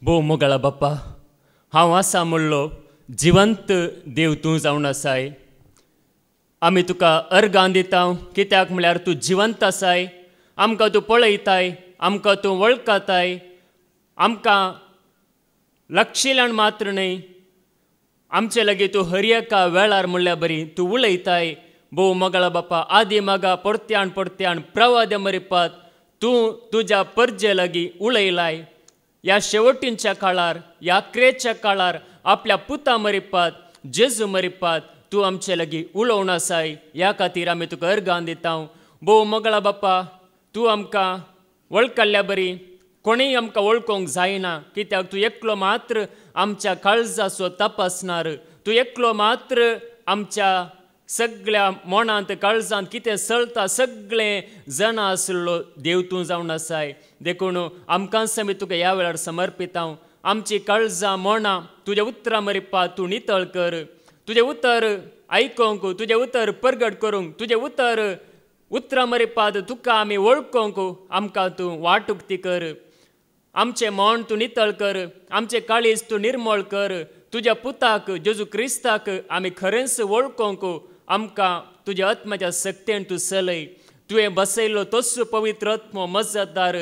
भोव मोगाळा बाप्पा, हांव आसा म्हणलो जिवंत देव तूं जावन आसाय. आमी तुका अर्गां दिता कित्याक म्हळ्यार तूं जिवंत आसाय. आमकां तूं पळयताय, आमकां तूं वळखताय, आमकां लक्षिल्यान मात्र न्हय, आमचे लागीं तूं हर एका वेळार म्हणल्यार बरी तूं उलयताय. भोव मोगाळा बाप्पा, आदी मागा परत्यान परत्यान प्रवाद मरिपात तूं तुज्या परजे लागीं उलयलाय. ह्या शेवटींच्या काळार, ह्या क्रेच्या काळार आपल्या पुता मरिपात, जेजू मरिपात तूं आमचे लागीं उलोवन आसाय. ह्या खातीर आमी तुका अर्गां दिता. भोव मोगाळा बाप्पा, तूं आमकां वळखल्या बरी कोणीय आमकां वळखोंक जायना, कित्याक तूं एकलो मात्र आमच्या काळजाचो तपासणार. तूं एकलो मात्र आमच्या सगळ्या मनांत काळजांत कितें चलता सगळें जाणा आसलो देव तूं जावन आसाय. देखून आमकांच आमी तुका ह्या वेळार समर्पिता. आमची काळजां मनां तुज्या उतरां मरिपात तूं नितळ कर. तुजें उतर आयकोंक, तुजें उतर परगट करूंक, तुजें उतरां मरिपात तुका आमी वळखोंक आमकां तूं वाटुक्ती कर. आमचें मन तूं नितळ कर, आमचें काळीज तूं निर्मळ कर. तुज्या पुताक जेजू क्रिस्ताक आमी खरेंच वळखोंक आमकां तुज्या आत्म्याच्या सक्तेन तूं चलय. तुवें बसयल्लो तोच पवित्र आत्मो मजतदार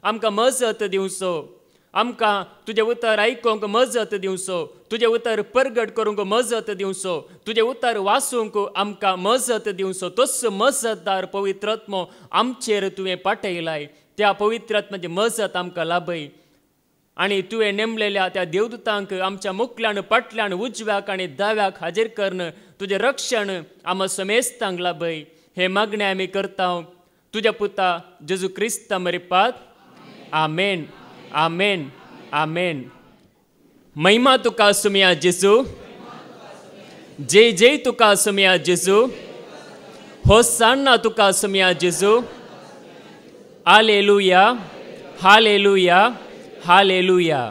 आमकां मजत दिवचो, आमकां तुजें उतर आयकोंक मजत दिवचो, तुजें उतर परगट करूंक मजत दिवचो, तुजें उतर वाचूंक आमकां मजत दिवचो. तोच मजतदार पवित्र आत्मो आमचेर तुवें पाठयलाय. त्या पवित्र आत्म्याची मजत आमकां लाभय. आनी तुवें नेमलेल्या त्या देवदूतांक आमच्या मुखल्यान फाटल्यान उजव्याक आनी दाव्याक हाजीर करन तुजें रक्षण आमच्या समेस्तांक लाभय. हे मागणें आमी करता तुज्या पुता जेजू क्रिस्ता मरिपात. आमेन, आमेन, आमेन. महिमा तुका सुमिया जेजू, जय जय तुका सुमिया जेजू, होसान्ना तुका सुमिया जेजू. Hallelujah, hallelujah, hallelujah.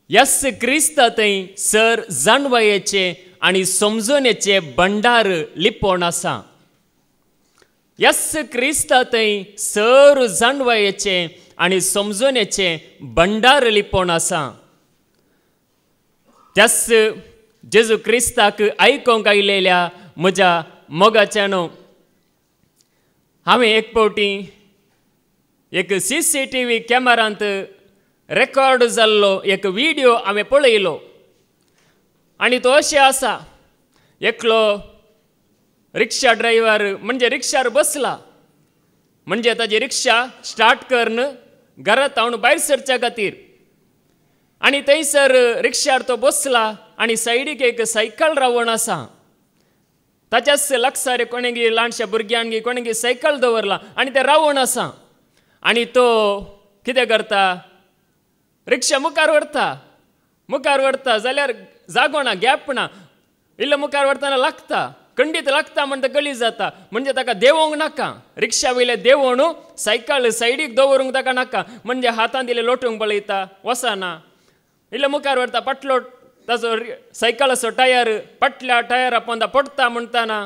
Yes Crysta थंय सर जाणवायेचे आनी समजोनेचे भंडार लिपोवन आसा. यस क्रिस्ता थंय सर जाणवायेचे आनी समजोनेचे भंडार लिपोवन आसा. त्यास जेजू क्रिस्ताक आयकोंक आयलेल्या म्हज्या मोगाच्यानो, हांवें एक फावटी एक CCTV कॅमेरांत रेकॉर्ड जाल्लो एक व्हिडिओ हांवें पळयलो. आनी तो अशें आसा, एकलो रिक्षा ड्रायव्हर म्हणजे रिक्षार बसला, म्हणजे ताची रिक्षा स्टार्ट करन घरांत हांव भायर सरच्या खातीर. आनी थंयसर रिक्षार तो बसला आनी सायडीक एक सायकल रावण आसा. ताच्याच लागसार कोणेंगी ल्हानशा भुरग्यांनी कोणेंगी सायकल दवरला आनी तें रावण आसा. आनी तो कितें करता, रिक्षा मुखार व्हरता जाल्यार जागो ना, गॅप ना. इल्लो मुखार व्हरतना लागता, खंडीत लागता म्हण गळी जाता, म्हणजे ताका देंवोंक नाका. रिक्षा वयले देंवोन सायकल सायडीक दवरूंक ताका नाका, म्हणजे हातान दिले लोटूंक पळयता, वसना. इल्लो मुखार व्हरता, फाटलो ताचो सायकलाचो टायर फाटल्या टायरा पोंदा पडटा म्हणटाना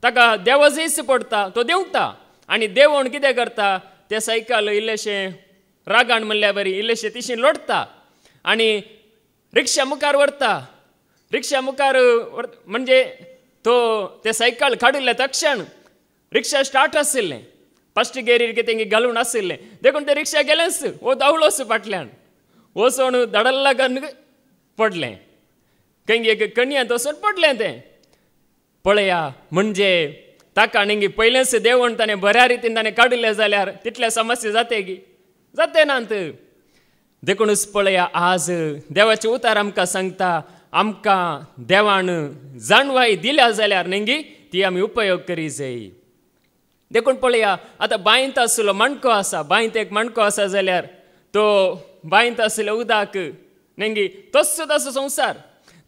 ताका देवाजयस पडटा, तो देंवता. आनी देंवोन कितें करता, तें सायकल इल्लेशें रागान म्हणल्यार बरी इल्लेशें तिशीन लोटता आनी रिक्षा मुखार व्हरता. रिक्षा मुखार म्हणजे तो तें सायकल काडिल्ले तक्षण रिक्षा स्टार्ट आशिल्लें, फस्ट गेरीर कितें घालून आशिल्लें. देखून तें रिक्षा गेलेंच, वो धांवलोच फाटल्यान, वचोन धडल्ला गन पडलें. खंय एक कणयात वचून पडलें तें. पळया, म्हणजे ताका न्ही पयलेंच देंवोन ताणें बऱ्या रितीन ताणें काडिल्लें जाल्यार तितले समस्या जाते गी, जाते नात. देखूनच पळया, आज देवाचे उतार आमकां सांगता, आमकां देवान जाणवाय दिल्या जाल्यार न्ही ती आमी उपयोग करी जाय. देखून पळया, आतां बांयंत आसलो मणको आसा, बांयंत एक मणको आसा जाल्यार तो बांयंत आसल्या उदक न्ही तसो तसो संवसार,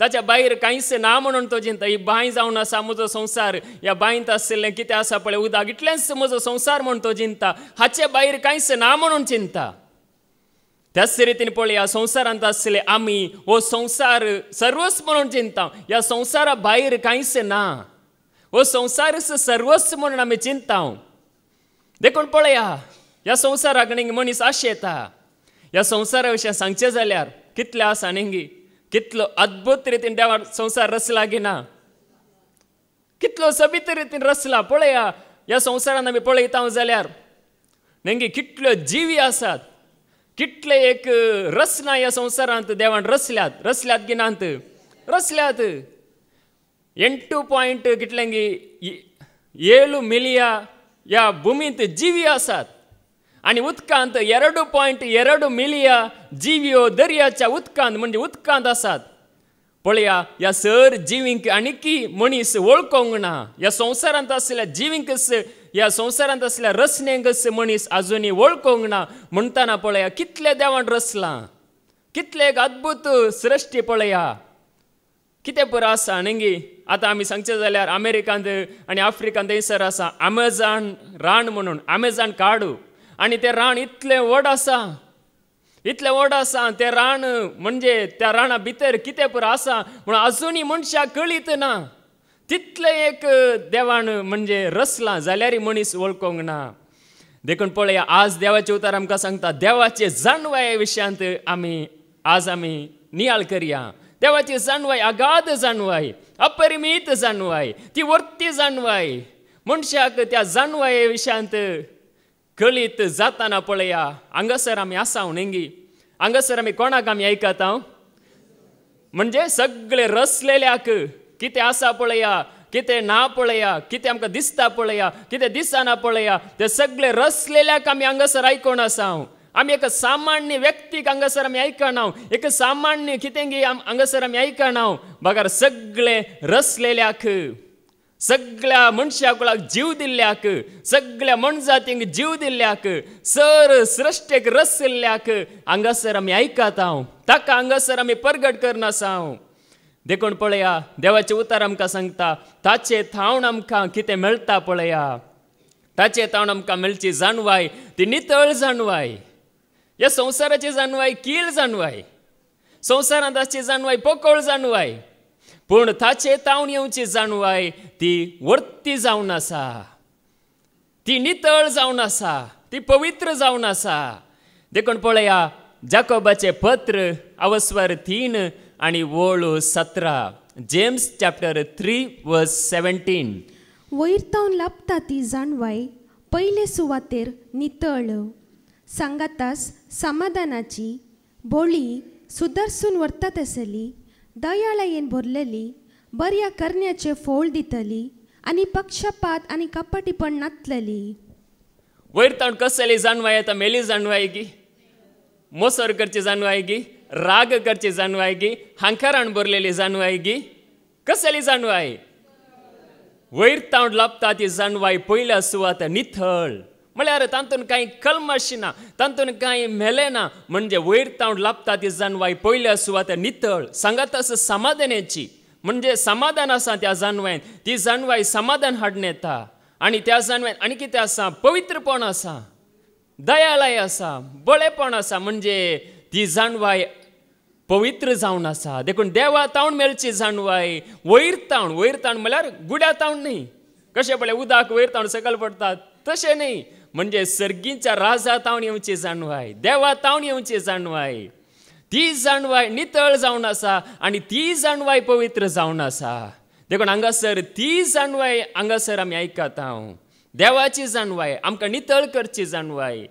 ताच्या भायर कांयच ना म्हणून तो चिंता, ही बांय जावन आसा म्हजो संवसार, ह्या बांयंत आशिल्लें कितें आसा पळय उदक, इतलेंच म्हजो संवसार म्हूण तो चिंता, हाचे भायर कांयच ना म्हणून चिंता. त्याच रितीन पळया, संवसारांत आसले आमी हो संवसार सर्वस्व म्हणून चिंता, ह्या संवसारा भायर कांयच ना, हो संवसारच सर्वस्व म्हणून आमी चिंता. देखून पळया, ह्या संवसाराक न्ही मनीस आशेता, ह्या संवसारा विशीं सांगचें जाल्यार कितलें आसा न्ही कितलो अद्भुत रितीन देवान संवसार रचला की ना कितलो सबित रितीन रचला पळया ह्या संवसारान आमी पळयता जाल्यार न्ही कितल्यो जिवी आसात कितले एक रचना ह्या संवसारांत देवान रचल्यात की नात रचल्यात 8 कितल्यांगी 7 मिलिया ह्या भुमींत जिवी आसात आनी उदकांत 2.2 मिलिया जिव्यो दर्याच्या उदकांत म्हणजे उदकांत आसात पळया ह्या सर जिवींक आनीकी मनीस वळखोंक ना ह्या संवसारांत आसलेल्या जिवींकच ह्या संवसारांत आसलेल्या रचनेकच मनीस आजुनी वळखोंक ना म्हणटाना पळया कितले देवान रचलां कितले एक अद्भुत सृश्टी पळया कितें पुरो आसा न्ही आतां आमी सांगचें जाल्यार अमेरिकांत आनी आफ्रिकांत थंयसर आसा अमेझॉन रान म्हणून अमेझॉन काडू आनी तें रान इतलें व्हड आसा तें रान म्हणजे त्या राणा भितर कितें पुरो आसा म्हूण आजुनी मनशाक कळीत ना तितलें एक देवान म्हणजे रचलां जाल्यारय मनीस वळखोंक ना देखून पळया आज देवाचें उतर आमकां सांगता देवाचे जाणवाये विशयांत आमी नियाळ करया देवाची जाणवाय अगाध जाणवाय अपरिमीत जाणवाय ती वर्ती जाणवाय मनशाक त्या जाणवाये विशयांत कळीत जाताना पळया हांगासर आमी आसा न्ही हांगासर आमी कोणाक आमी आयकता म्हणजे सगळे रचलेल्याक कितें आसा पळया कितें ना पळया कितें आमकां दिसता पळया कितें दिसना पळया ते सगळे रचलेल्याक आमी हांगासर आयकोन आसा आमी एक सामान्य व्यक्तीक हांगासर आमी आयकना एक सामान्य कितेंगी हांगासर आमी आयकना बगार सगळे रचलेल्याक सगळ्या मनशा कुळाक जीव दिल्ल्याक सगळ्या मनजातींक जीव दिल्ल्याक सर सृश्टेक रचल्ल्याक हांगासर आमी आयकता ताका हांगासर आमी परगट करना आसा देखून पळया देवाचें उतर आमकां सांगता ताचे थावन आमकां कितें मेळटा पळया ताचे थावन आमकां मेळची जाणवाय ती नितळ जाणवाय ह्या संवसाराची जाणवाय कीळ जाणवाय संवसारांत आसची जाणवाय पोकळ जाणवाय पूण ताचे थावन येवची जाणवाय ती वर्ती जावन आसा ती नितळ जावन आसा ती पवित्र जावन आसा देखून पळया जाकोबाचें पत्र अवस्वर 3 आनी वळू 17 जेम्स चॅप्टर 3 वर्स 17 वयर तावन लाभता ती जाणवाय पयले सुवातेर नितळ सांगातास समाधानाची बोळी सुदर्सून व्हरतात आसली दयाळायेन भरलेली बऱ्या करण्याचे फोळ दितली आनी पक्षपात आनी कपटीपण नातलेली वयर तावन कसली जाणवाय आतां मेली जाणवाय गी मोसर करची जाणवाय गी राग करची जाणवाय गी हांकारान भरलेली जाणवाय गी कसली जाणवाय वयर तावन लाभता ती जाणवाय पयल्या सुवात नितळ म्हळ्यार तातूंत कांय कल्मश ना तातूंत कांय मेलें ना म्हणजे वयर तावन लाभता ती जाणवाय पयल्या सुवात नितळ सांगात आसा समाधानाची म्हणजे समाधान आसा त्या जाणवायन ती जाणवाय समाधान हाडून येता आनी त्या जाणवायन आनी कितें आसा पवित्रपण आसा दयाळाय आसा बळेपण आसा म्हणजे ती जाणवाय पवित्र जावन आसा देखून देवा तावन मेळची जाणवाय वयर तावन म्हळ्यार गुड्या तावन न्ही कशें पळय उदक वयर तावन सकयल पडतात तशें न्ही म्हणजे सर्गीच्या राजा तावन येवची जाणवाय देवा तावन येवची जाणवाय ती जाणवाय नितळ जावन आसा आनी ती जाणवाय पवित्र जावन आसा देखून हांगासर ती जाणवाय हांगासर आमी आयकता देवाची जाणवाय आमकां नितळ करची जाणवाय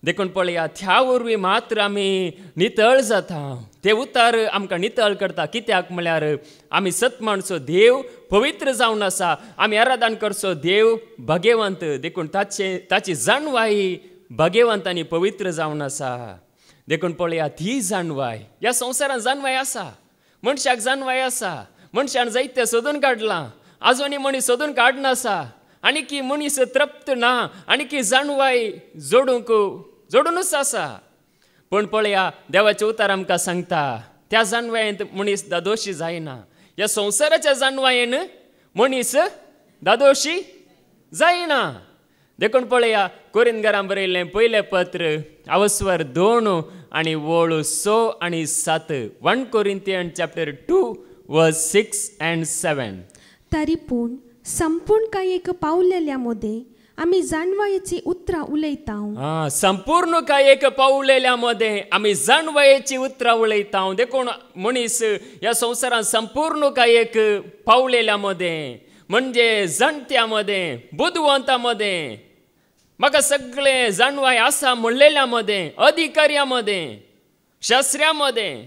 देखून पळया त्या वरवीं मात्र आमी नितळ जाता ते उतार आमकां नितळ करता कित्याक म्हळ्यार आमी सतमाणचो देव पवित्र जावन आसा आमी आराधन करचो देव भगेवंत देखून ताची जाणवाय भगेवंत आनी पवित्र जावन आसा देखून पळया ती जाणवाय ह्या संवसारांत जाणवाय आसा मनशाक जाणवाय आसा मनशान जायते सोदून काडलां आजुनी मनीस सोदून काडना आसा आनी की मनीस तृप्त ना आनी की जाणवाय जोडूनच आसा पूण पळया देवाचें उतर आमकां सांगता त्या जाणवायेंत मनीस दादोशी जायना ह्या संवसाराच्या जाणवायेन मनीस दादोशी जायना देखून पळया कोरिंथकारांक बरयल्लें पयलें पत्र अवस्वर 2 आनी वळू 6 आनी 7 1 Corinthians chapter 2 verse 6 and 7 तरी पूण संपूर्ण कायेक पावलेल्या मोदे आम्ही जाणवायेची उतरां उलयता. संपूर्ण एक पावलेल्यामध्ये आम्ही जाणवायेची उतरां उलयता. देखून मनीस या संवसारात संपूर्ण एक पावलेल्यामध्ये म्हणजे जाणत्यामध्ये बुद्धवंतामध्ये म्हाका सगळे जाणवाय आसा म्हणलेल्यामध्ये अधिकाऱ्यामध्ये शास्त्र्यामध्ये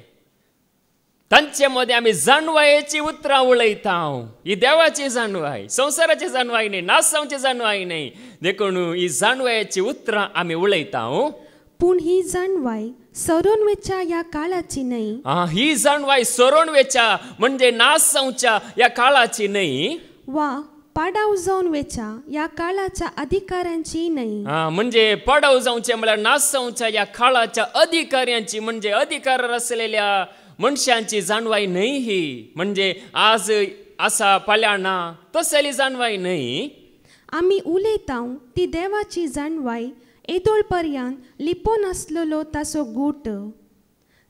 तांचे मध्ये आम्ही जाणवायेची उतरां उलयता. ही देवाची जाणवाय, संवसाराची जाणवाय नाही, नासांवची जाणवाय नाही. देखून ही जाणवायेची उतरां आम्ही उलयता. पूण ही जाणवाय सरोन वेच्या या काळाची नाही. ही जाणवाय सरोन वेच्या म्हणजे नास जावच्या या काळाची नाही, वा पाडाव जावन वेच्या या काळाच्या अधिकाऱ्यांची नाही. म्हणजे पाडाव जावचे म्हळ्यार नास जावच्या या काळाच्या अधिकाऱ्यांची म्हणजे अधिकार असलेल्या मनशांची जाणवाय नाही. ही म्हणजे आज आसा फाल्यां ना तसली जाणवाय नाही. आम्ही उलयता ती देवाची जाणवाय येदोळपर्यंत लिपोन आसलेलो ताचो गूट.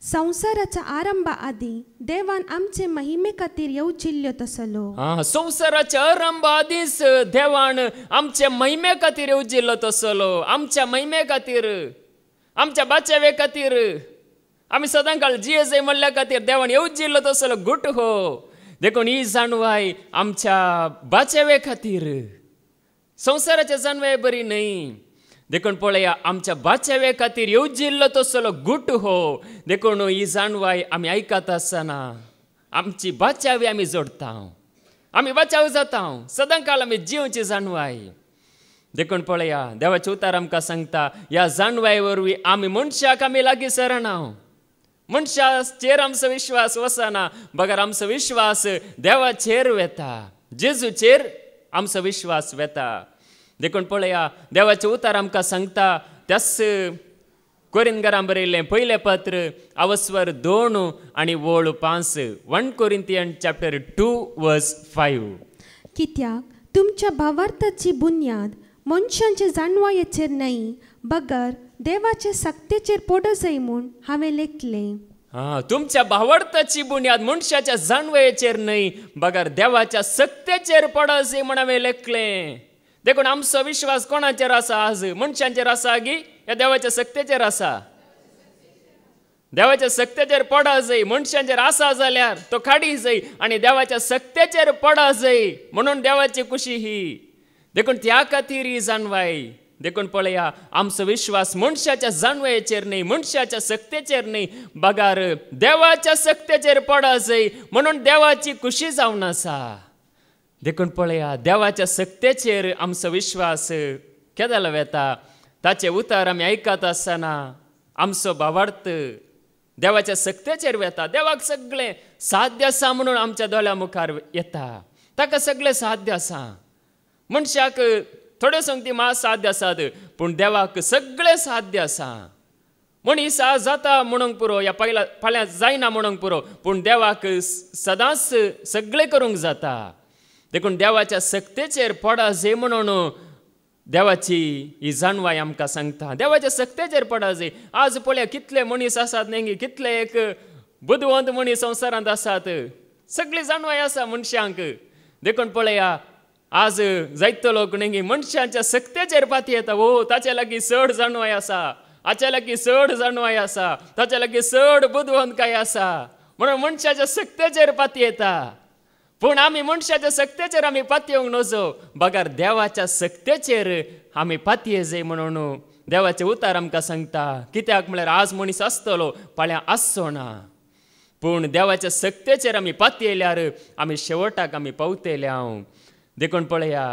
संवसाराच्या आरंभा आदी देवान आमचे महिमे खातीर येवजिल्लो तसलो. संवसाराच्या आरंभा आदींच देवान आमचे महिमे खातीर येवजिल्लो तसलो. आमच्या महिमे खातीर, आमच्या बाचेवे खातीर, आम्ही सदांकाळ जिये म्हणल्या खातीर देवान येवजिल्लो तसलो गुट. देखून ही जाणवाय आमच्या बाचेवे खातीर, संवसाराच्या जाणवाय बरी नाही. देखून पळया आमच्या बाचेवे खातीर येवजिल्लो तसलो गुट. देखून ही जाणवाय आमी आयकता आसतना आमची बाचावी आमी जोडता, आमी बाचाव जाता. सदांकाळ आमी जिवची जाणवाय. देखून पळया देवाचे उतार आमकां सांगता ह्या जाणवाये वरवीं आमी मनशाक आमी लागीं सरना. मनशाचेर आमचो विश्वास वचना, बगर आमचो विश्वास देवाचेर वेता, जेजूचेर आमचो विश्वास वेता. देखून पळया देवाचे उतार आमकां सांगता त्याच कोरिंथकारां बरयल्लें पयलें पत्र अवस्वर 2 आनी वळ 5. 1 Corinthians chapter 2 verse 5. कित्याक तुमच्या भावार्थाची बुन्याद मनशांचे जाणवायेचेर नाही, बगर देवाचे सक्तेचेर पडो जाय म्हूण हांवें लेखलें. तुमच्या भावार्थाची बुन्याद मनशाच्या जाणवायेचेर नाही, बगर देवाच्या सक्तेचेर पडो जाय म्हूण हांवें लेखलें. देखून आमचो विश्वास कोणाचेर आसा? आज मनशांचेर आसा की या देवाच्या सक्तेचेर आसा? देवाच्या सक्तेचेर पडा जाय. मनशांचेर आसा जाल्यार तो काडी जाय आनी देवाच्या सक्तेचेर पडा जाय म्हणून देवाची खुशी ही. देखून त्या खातीर ही जाणवाय. देखून पळया आमचो विश्वास मनशाच्या जाणवायेचेर नाही, मनशाच्या सक्तेचेर नाही, बगार देवाच्या सक्तेचेर पडा जाय म्हणून देवाची खुशी जावन आसा. देखून पळया देवाच्या सक्तेचेर आमचो विश्वास केदाला वेता. ताचे उतार आमी आयकत आसतना आमचो भावार्थ देवाच्या सक्तेचेर वेता. देवाक सगळें साध्य आसा म्हणून आमच्या दोळ्या मुखार येता. ताका सगळें साध्य आसा. मनशाक थोड्यो संगती मात साध्य आसात, पूण देवाक सगळें साध्य आसा. मनीस जाता म्हणूंक पुरो या फाल्यां जायना म्हणूंक पुरो, पूण देवाक सदांच सगळें करूंक जाता. देखून देवाच्या सक्तेचेर पडा जाय म्हणून देवाची ही जाणवाय आमकां सांगता. देवाच्या सक्तेचेर पडा जाय. आज पळया कितले मनीस आसात न्ही, कितले एक बुद्धवंत मनीस संवसारांत आसात. सगळी जाणवाय आसा मनशांक. देखून पळया आज जायतो लोक न्ही मनशांच्या सक्तेचेर पाती येता. ताचे लागीं चड जाणवाय आसा, हाचे लागीं चड जाणवाय आसा, ताचे लागीं चड बुद्धवंतकाय आसा म्हणून मनशाच्या सक्तेचेर पाती येता. पूण आमी मनशाच्या सक्तेचेर आमी पातयेवंक नजो, बगार देवाच्या सक्तेचेर आमी पातये जाय म्हणून देवाचे उतार आमकां सांगता. कित्याक म्हळ्यार आज मनीस आसतलो, फाल्यां आसचो ना, पूण देवाच्या सक्तेचेर आमी पातयेल्यार आमी शेवटाक आमी पावतले. देखून पळया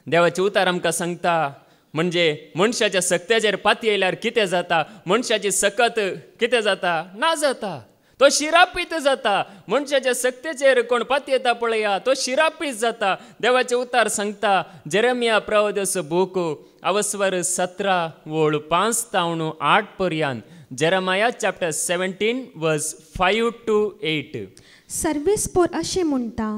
देवाचे उतार आमकां सांगता म्हणजे मनशाच्या सक्तेचेर पातयेल्यार कितें जाता? मनशाची सकत कितें जाता? ना जाता, तो शिरापीत जाता. मनशाच्या सक्तेचेर कोण पातयेता पळया तो शिरापीत जाता. देवाचे उतार सांगता जेरेमिया प्रवादीचो बूक अवस्वर 17 वळ 5 तावन 8 पर्यंत. जेरेमिया चॅप्टर 17 वर्स 5 to 8. सर्वेस्पोर अशें म्हणटा,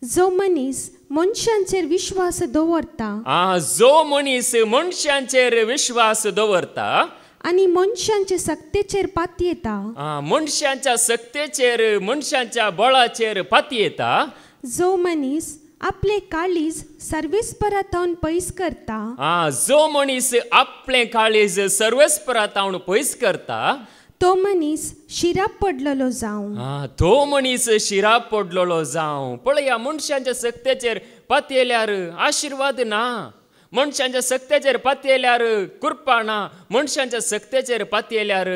जो मनीस मनशांचेर विश्वास दवरता, जो मनीस मनशांचेर विश्वास दवरता आनी मनशांचे सक्तेचेर पातयेता, मनशांच्या सक्तेचेर मनशांच्या बळाचेर पातयेता, जो मनीस आपले काळीज सर्वेस्परातावन पयस करता जो मनीस आपले काळीज सर्वेस्परातावन पयस करता तो मनीस शिराप पडलेलो जावं तो मनीस शिराप पडलेलो जावं पळया मनशांच्या सक्तेचेर पातयेल्यार आशीर्वाद ना मनशांच्या सक्तेचेर पातयेल्यार कृपा ना मनशांच्या सक्तेचेर पातयेल्यार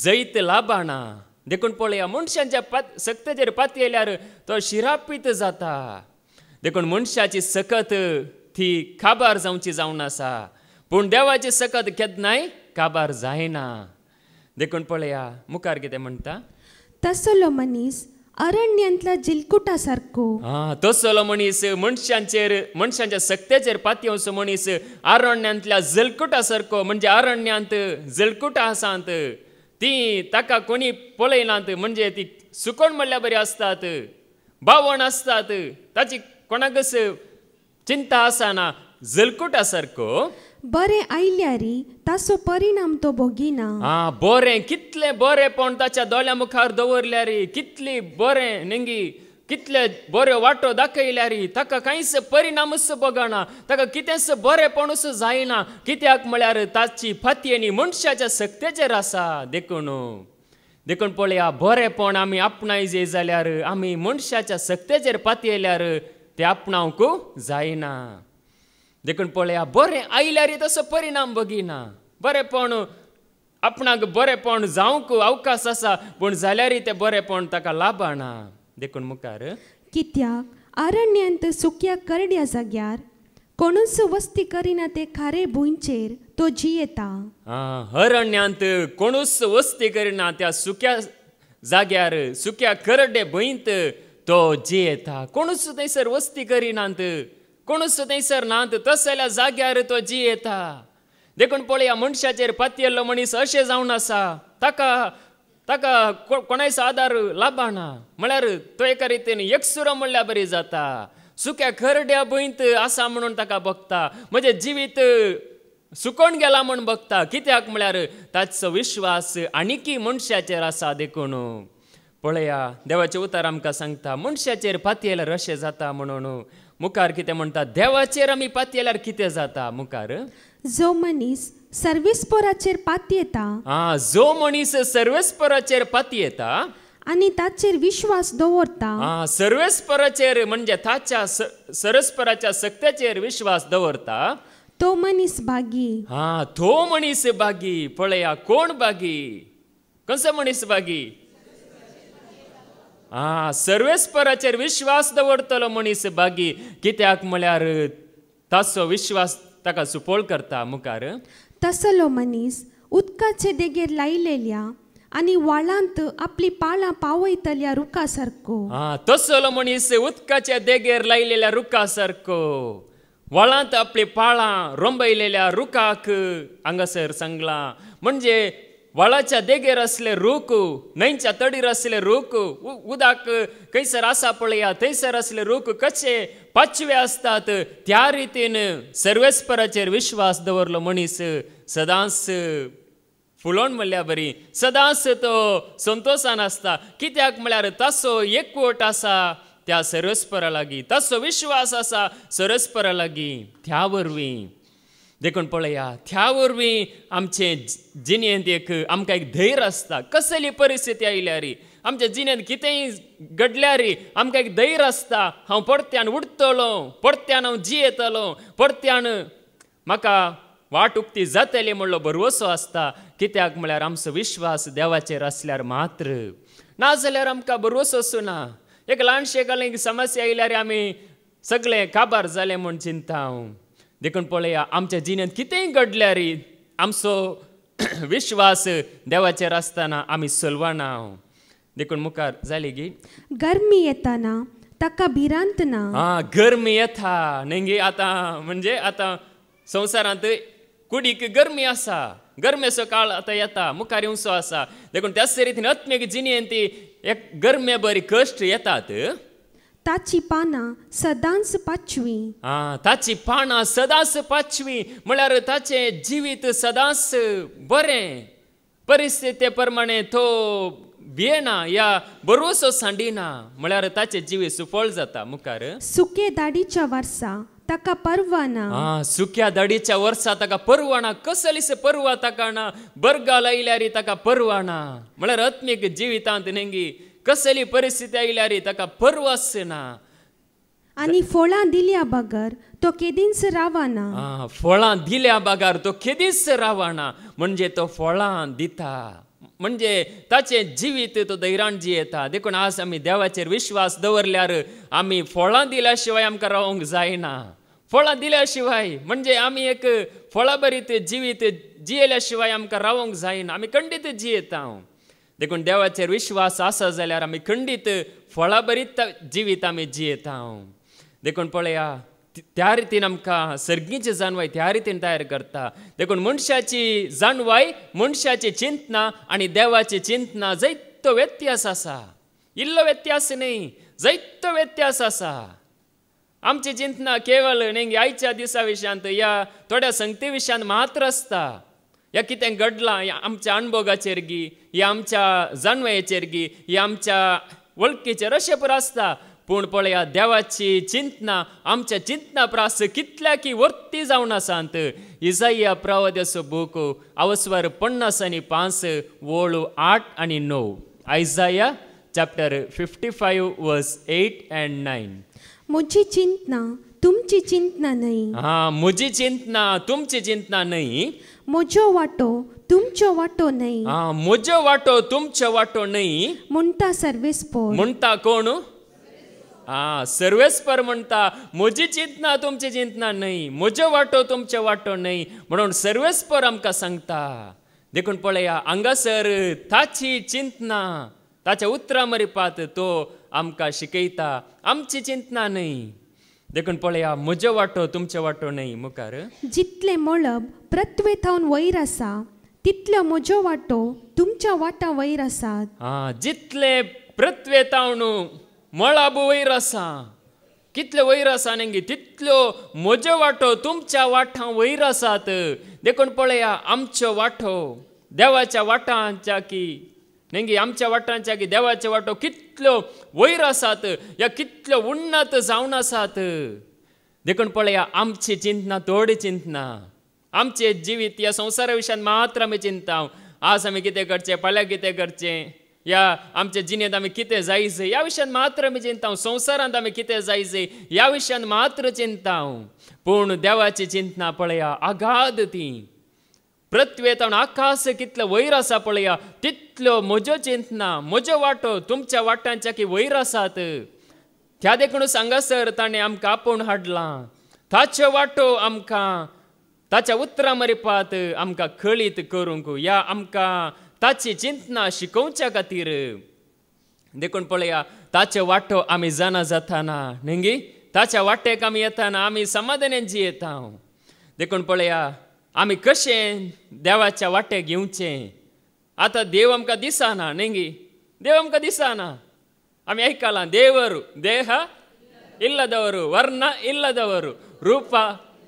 जैत लाभाना देखून पळया मनशांच्या सक्तेचेर पातयेल्यार तो शिरापीत जाता देखून मनशाची सकत ती काबार जावची जावन आसा पूण देवाची सकत केन्नाय काबार जायना देखून पळया मुखार कितें म्हणटा तसलो मनीस अरण्यांतल्या जिलकुटा सारको तसलो मनीस मनशांच्या सक्तेचेर पातयेवचो मनीस अरण्यांतल्या जलकुटा सारको म्हणजे अरण्यांत जलकुटा आसात ती ताका कोणी पळयनात म्हणजे ती सुकोण म्हणल्या बरी असतात बावण असतात ताची कोणाकच चिंता आसना जलकुटा सारको बरें आयल्यारी ताचो परिणाम तो भोगिना बरें कितले बरेपण ताच्या दोळ्या मुखार दवरल्यार कितली बरें नेंगी कितले बरे वाटो दाखयल्यार ताका कांयच परिणामच बगना ताका कितेंच बरेपणूच जायना कित्याक म्हळ्यार ताची फातयेनी मनशाच्या सक्तेचेर आसा देखून पळया बरेपण आमी आपणायजे जाल्यार आमी मनशाच्या सक्तेचेर पातयेल्यार ते आपणावंक जायना देखून पळया बरें आयल्यार तसो परिणाम बगिना बरेपण आपणाक बरेपण जावंक अवकाश आसा पूण जाल्यार ते बरेपण ताका लाभना देखून मुखार कित्याक अरण्यांत सुक्या करड्या जाग्यार कोणूच वस्ती करिना ते खारे भुंयचेर तो जियेता अरण्यांत कोणूच वस्ती करिना त्या सुक्या जाग्यार सुक्या करडे भुंयत तो जियेता कोणूच थंयसर वस्ती करिनात कोणूच थंयसर नात तसल्या जाग्यार तो जियेता देखून पळया मनशाचेर पातयेल्लो मनीस अशें जावन आसा ताका कोणाचो आदार लाभना म्हळ्यार तो एका रितीन एकसुरो म्हणल्यार बरी जाता सुक्या खरड्या भुंयत आसा म्हणून ताका बगता म्हणजे जिवीत सुकोन गेला म्हूण बगता कित्याक म्हळ्यार ताचो विश्वास आनीकी मनशाचेर आसा देखून पळया देवाचें उतर आमकां सांगता मनशाचेर पातयेल्यार अशें जाता म्हणून मुखार कितें म्हणटा देवाचेर आमी पातयेल्यार कितें जाता मुखार जो मनीस सर्वेस्पराचेर पातयेता जो मनीस सर्वेस्पराचेर पातयेता आनी ताचेर विश्वास दवरता सर्वेस्पराचेर म्हणजे ताच्या सरस्पराच्या सक्तेचेर विश्वास दवरता तो मनीस भागी तो मनीस भागी पळया कोण भागी कसो मनीस भागी सर्वेस्पराचेर विश्वास दवरतलो मनीस भागी कित्याक म्हळ्यार ताचो विश्वास ताका सुपोळ करता मुखार तसलो मनीस उदकाचे देगेर लायलेल्या आनी व्हाळांत आपली पाळां पावयतल्या रुखा सारको तसलो मनीस उदकाच्या देगेर लायलेल्या रुखा सारको व्हाळांत आपली पाळां रोंबयलेल्या रुखाक हांगासर सांगला म्हणजे व्हाळाच्या देगेर असले रूख न्हंयच्या तडीर असले रूख उदक खंयसर आसा पळया थंयसर असले रूख कशे पाचवे असतात त्या रितीन सर्वेस्पराचेर विश्वास दवरलो मनीस सदांच फुलोन म्हणल्या बरी सदांच तो संतोषान आसता कित्याक म्हळ्यार ताचो एकवट आसा त्या सर्वेस्परा लागीं ताचो विश्वास आसा सर्वेस्परा लागीं त्या वरवीं देखून पळया त्या वरवीं आमचे जिणेंत आमकां एक धैर्य आसता कसली परिस्थिती आयल्यार आमच्या जिणेंत कितेंय घडल्यार आमकां एक धैर्य आसता हांव परत्यान उठतलो परत्यान हांव जियेतलो परत्यान म्हाका वाट उक्ती जातली म्हणलो भरवसो आसता कित्याक म्हळ्यार आमचो विश्वास देवाचेर आसल्यार मात्र नाजाल्यार आमकां भरवसो आसना एक ल्हानशे कालें समस्या आयल्यार आमी सगळे काबार जाले म्हूण चिंता हांव देखून पळया आमच्या जिणेंत कितेंय घडल्यार आमचो विश्वास देवाचेर आसतना आमी सलवना देखून मुखार जाली गी गरमी येताना ताका भिरांत ना गरमी येता नेंगी आतां म्हणजे आतां संवसारांत कुडीक गरमी आसा गरमेचो काळ आतां येता मुखार येवचो आसा देखून त्याच रितीन आत्मीक जिणेंत एक गरमे बरी कश्ट येतात ताची पानां सदांच पाचवी ताची पानां सदांच पाचवी म्हळ्यार ताचें जिवीत सदांच बरें परिस्थिती प्रमाणे तो भियेना या भरवसो सांडिना म्हळ्यार ताचे जिवी सुफळ जाता मुखार सुके दाडीच्या वर्सा ताका परवाना सुक्या दाडीच्या वर्सा ताका परवाना कसलीच परवा ताका ना बरगाल आयल्यारी ताका परवाना म्हळ्यार आत्मीक जिवितांत नेंगी कसली परिस्थिती आयल्यारी ताका परवास ना आनी फळां दिल्या बगर तो केदींच रावना फळां दिल्या बगार तो केदीच रावना म्हणजे तो फळां दिता म्हणजे ताचे जिवीत तो दैराण जियेता देखून आज आमी देवाचेर विश्वास दवरल्यार आमी फळां दिल्या शिवाय आमकां रावंक जायना फळां दिल्या शिवाय म्हणजे आमी एक फळां बरीत जिवीत जियेल्या शिवाय आमकां रावंक जायना आमी खंडीत जियेता देखून देवाचेर विश्वास आसा जाल्यार आमी खंडीत फळां बरीत जिवीत आमी जियेता देखून पळया त्या रितीन आमकां सर्गीची जाणवाय त्या रितीन तयार करता देखून मनशाची जाणवाय मनशाची चिंतना आनी देवाची चिंतना जैतो व्यत्यास आसा इल्लो व्यत्यास न्ही जैतो व्यत्यास आसा आमची चिंतना केवळ नेंगी आयच्या दिसा विशयांत या थोड्या संगती विशयान मात्र आसता या कितें घडलां या आमच्या अणभवाचेर गी या आमच्या जाणवायेचेर गी या आमच्या वळखीचेर अशें पुरो आसता पूण पळया देवाची चिंतना आमच्या चिंतना प्रास कितल्या की वर्ती जावन आसात इसाइया प्रवाद्याचो बूक अवस्वर 50 आनी 5 वळू 8 आनी 9 आयसाया चॅप्टर 55 वर्स 8 and 9 म्हजी चिंतना तुमची चिंतना न्हय म्हजी चिंतना तुमची चिंतना न्हय म्हजो वाटो तुमचो वाटो न्हय म्हजो वाटो तुमचो वाटो न्हय म्हणटा सर्वेस्पर म्हणटा कोण सर्वेस्पर म्हणटा म्हजी चिंतना तुमची चिंतना न्हय म्हजो वाटो तुमचो वाटो न्हय म्हणून सर्वेस्पर आमकां सांगता देखून पळया हांगासर ताची चिंतना ताच्या उतरां मरिपात तो आमकां शिकयता आमची चिंतना न्हय देखून पळया म्हजो वाटो तुमचो वाटो न्हय मुखार जितले मळब प्रत्वेतावन वयर आसा तितलो म्हजो वाटो तुमच्या वाटा वयर आसात जितले प्रत्वेतावन मळब वयर आसा कितले वयर आसा नेंगी तितलो म्हजो वाटो तुमच्या वाठां वयर आसात देखून पळया आमचो वाटो देवाच्या वाटांच्या की नेंगी आमच्या वाटांच्या की देवाचे वाटो कितलो वयर आसात या कितलो उन्नत जावन आसात देखून पळया आमची चिंतना थोडी चिंतना आमचे जिवीत या संवसारा विशयान मात्र आमी चिंता आज आमी कितें करचें फाल्यां कितें करचें या आमच्या जिणेंत आमी कितें जायचें ह्या विशयान मात्र आमी चिंता संवसारांत आमी कितें जायचें ह्या विशयान मात्र चिंता पूण देवाची चिंतना पळया अगाध ती प्रत्वेतावन आकाश कितलो वयर आसा पळया तितलो म्हजो चिंतना म्हजो वाटो तुमच्या वाटांच्या की वयर आसात त्या देखून हांगासर ताणें आमकां आपोवन हाडलां ताचो वाटो आमकां ताच्या उतरां मरिपात आमकां खळीत करूंक या आमकां ताची चिंतना शिकोवच्या खातीर देखून पळया ताचो वाटो आमी जाणा जाताना न्ही ताच्या वाटेक आमी येताना आमी समाधानान जियेता देखून पळया आमी कशें देवाच्या वाटेक येवचें आतां देव आमकां दिसना न्ही देव आमकां दिसना आमी आयकलां देವರು ದೇಹ ಇಲ್ಲದವರು ವರ್ಣ ಇಲ್ಲದವರು ರೂಪ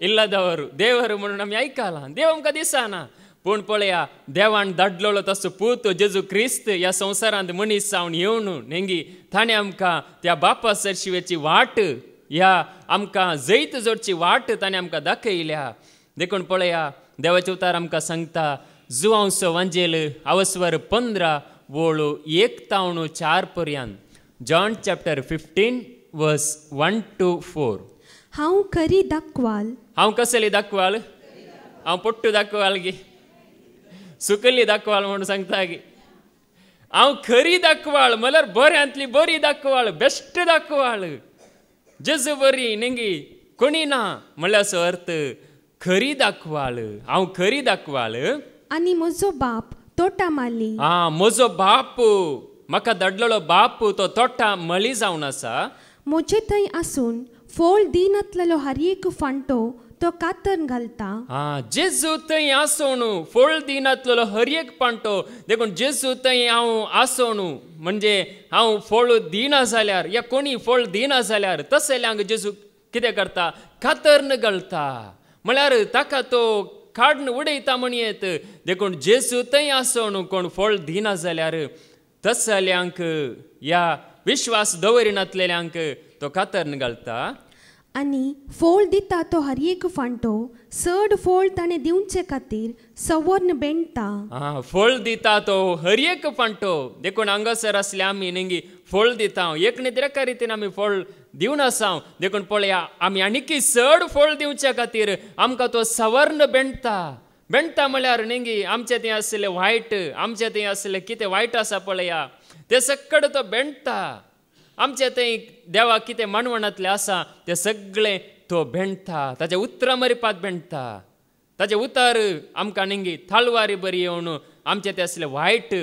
ಇಲ್ಲದವರು ದೇವರು म्हणून आमी आयकलां देव आमकां दिसना पूण पळया देवान धाडलेलो तसो पूत जेजू क्रिस्त ह्या संवसारांत मनीस जावन येवन न्ही ताणें आमकां त्या बापा सरशिवेची वाट ह्या आमकां जैत जोडची वाट ताणें आमकां दाखयल्या देखून पळया देवाचे उतार आमकां सांगता जुआंवचो वांजेल अवस्वर 15 वळू 1 तावन 4 पर्यंत जॉन चॅप्टर 15 वर्स 1 to 4 हांव खरी दाखवाल हांव कसली दाखवाल हांव पोट्टू दाखवाल गे सुकल्ली दाखवाल म्हणून सांगता गे हांव खरी दाखवाळ म्हळ्यार बऱ्यांतली बरी दाखवाळ बेस्ट दाखवाळ जेजू बरी न्ही कोणी ना म्हळ्यार अर्थ खरी दाखवाळ हांव खरी दाखवाळ आनी म्हजो बाप तोटा माली म्हजो बाप म्हाका धाडलेलो बाप तो तोटा मळी जावन आसा म्हजे थंय आसून फोळ दिनातलो हर एक फांटो तो कातन घालता जेजू थंय आसोण फोळ दिनातलो हर एक फांटो देखून जेजू थंय हांव आसोण म्हणजे हांव फोळ दिना जाल्यार या कोणी फोळ दिना जाल्यार तसल्यांक जेजू कितें करता कातर्न घालता म्हळ्यार ताका तो काडून उडयता म्हणयेत देखून जेजू थंय आसोण कोण फोळ दिना जाल्यार तसल्यांक या विश्वास दवरिनातलेल्यांक तो कातरन घालता आनी फोळ दिता तो हर एक फांटो चड फोळ ताणें दिवचे खातीर सवर्ण बेंडटा. फोळ दिता तो हर एक फांटो देखून हांगासर असले आमी नेंगी फोळ दिता एक न्ही एका रितीन आमी फोळ दिवन आसा देखून पळया आमी आनीक चड फोळ दिवचे खातीर आमकां तो सवर्ण बेंडटा म्हळ्यार नेंगी आमचें तें आसलें वायट आमचें तें आसलें कितें वायट आसा पळया तें सक्कड तो बेंडटा. आमचें तें देवाक कितें मानवणांतलें आसा तें सगळें तो बेंडटा ताचें उतरां मरपाक बेंडटा. ताचें उतर आमकां नेंगी थाळवारी बरी येवन आमचें तें असलें वायट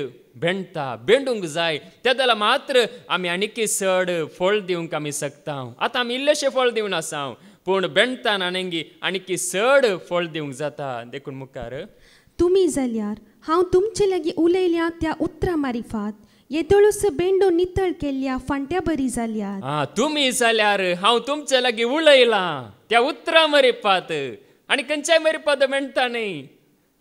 बेंडूंक जाय तें जाल्यार मात्र आमी आनीक चड फळ दिवंक आमी शकता. आतां आमी इल्लेशें फळ दिवन आसा पूण बेंडटाना नेंगी आनीक चड फळ दिवंक जाता. देखून मुखार तुमी जाल्यार हांव तुमचे लागीं उलयल्या त्या उतरां मारिफात येदोळूस बेंडो नितळ केल्ल्या फांट्या बरी जाल्यार. तुमी जाल्यार हांव तुमचे लागीं उलयलां त्या उतरां मरपात आनी खंयच्याय मरपात मेळटा न्ही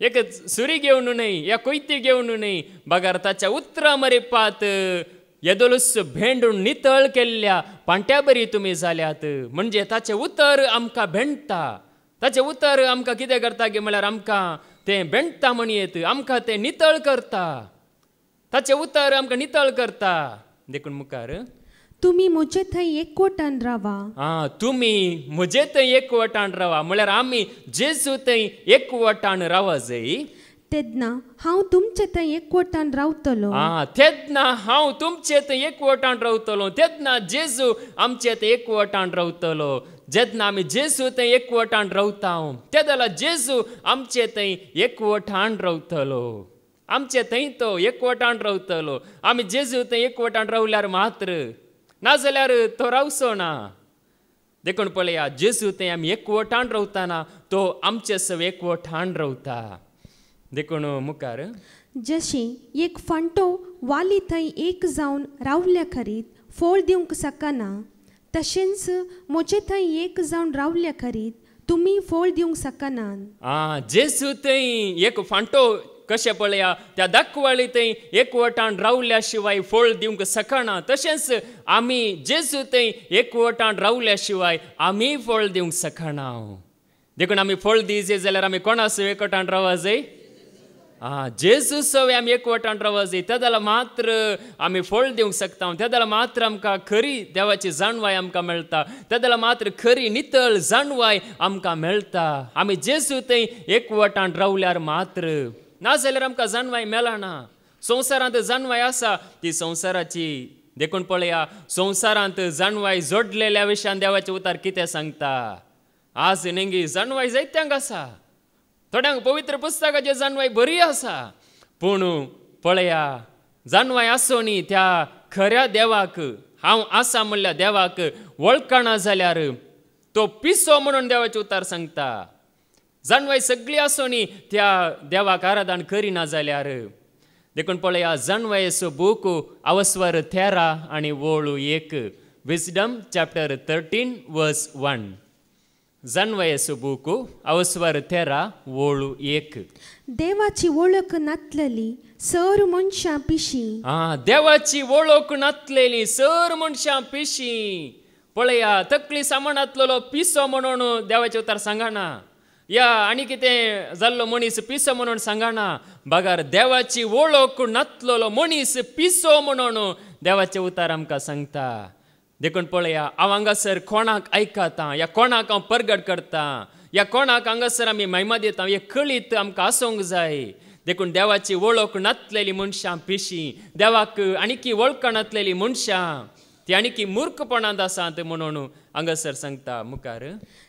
एक सुरी घेवन न्ही या कोयती घेवन न्ही बगार ताच्या उतरां मरपात येदोळूस भेंडून नितळ केल्ल्या पांट्या बरी तुमी जाल्यात. म्हणजे ताचें उतर आमकां भेंडटा ताचें उतर आमकां कितें करता गे म्हळ्यार आमकां तें भेंडटा म्हणयेत आमकां तें नितळ करता ताचें उतर आमकां नितळ करता. देखून मुखार तुमी म्हजे थंय एकवटान रावा. तुमी म्हजे थंय एकवटान रावा म्हळ्यार आमी जेजू थंय एकवटान रावा जाय. तेन्ना हांव तुमचे थंय एकवटान रावतलो. तेन्ना हांव तुमचे थंय एकवटान रावतलो तेन्ना जेजू आमचे थंय एकवटान रावतलो. जेन्ना आमी जेजू थंय एकवटान रावता ते जाल्यार जेजू आमचे थंय एकवटान रावतलो. आमचे थंय तो एकवटान रावतलो. आमी जेजू थंय एकवटान रावल्यार मात्र नाजाल्यार तो रावचो ना. देखून पळया जेजू थंय आमी एकवटान रावतना तो आमचे सव एकवटान रावता. देखून मुखार जशी एक फांटो वाली थंय एक जावन रावल्या खरीत फळ दिवंक शकना तशेंच म्हजे थंय एक जावन रावल्या खरीत तुमी फळ दिवंक शकनात. जेजू थंय एक फांटो कशें पळया त्या दाखवाळी थंय एकवटान रावल्या शिवाय फळ दिवंक शकना तशेंच आमी जेजू थंय एकवटान रावल्या शिवाय आमी फळ दिवंक शकना. देखून आमी फळ दिवचे जाल्यार आमी कोणा सव एकवटान राववा जाय. जेजू सव आमी एकवटान राववा जाय त्या जाल्यार मात्र आमी फळ दिवंक शकता. त्या जाल्यार मात्र आमकां खरी देवाची जाणवाय आमकां मेळटा. त्या जाल्यार मात्र खरी नितळ जाणवाय आमकां मेळटा. आमी जेजू थंय एकवटान रावल्यार मात्र नाजाल्यार आमकां जाणवाय मेळना. संवसारांत जाणवाय आसा ती संवसाराची. देखून पळया संवसारांत जाणवाय जोडलेल्या विशयान देवाचें उतर कितें सांगता. आज नेंगी जाणवाय जायत्यांक आसा थोड्यांक पवित्र पुस्तकाची जाणवाय बरी आसा पूण पळया जाणवाय आसो न्ही त्या खऱ्या देवाक हांव आसा म्हणल्या देवाक वळखना जाल्यार तो पिसो म्हणून देवाचें उतर सांगता. जाणवाय सगळी आसो न्ही त्या देवाक आराधन करिना जाल्यार. देखून पळया जाणवायेचो बूक अवस्वर 13 आनी वळू 1 विजडम चॅप्टर 13 वर्स 1. जाणवायेचो बूक अवस्वर 13 वळू 1. देवाची वळख नातलेली सर मनशां पिशी. देवाची वळख नातलेली सर मनशां पिशी. पळया तकली सामानातलो पिसो म्हणून देवाचें उतर सांगना. या आनी कितें जाल्लो मनीस पिसो म्हणून सांगना. बगार देवाची वळख नातलेलो मनीस पिसो म्हणून देवाचें उतर आमकां सांगता. देखून पळया हांव हांगासर कोणाक आयकता या कोणाक हांव परगट करता या कोणाक हांगासर आमी महिमा दिता हे कळीत आमकां आसूंक जाय. देखून देवाची वळख नातलेली मनशां पिशी. देवाक आनीक वळख नातलेली मनशां ती आनीक मूर्खपणांत आसात म्हणून हांगासर सांगता. मुखार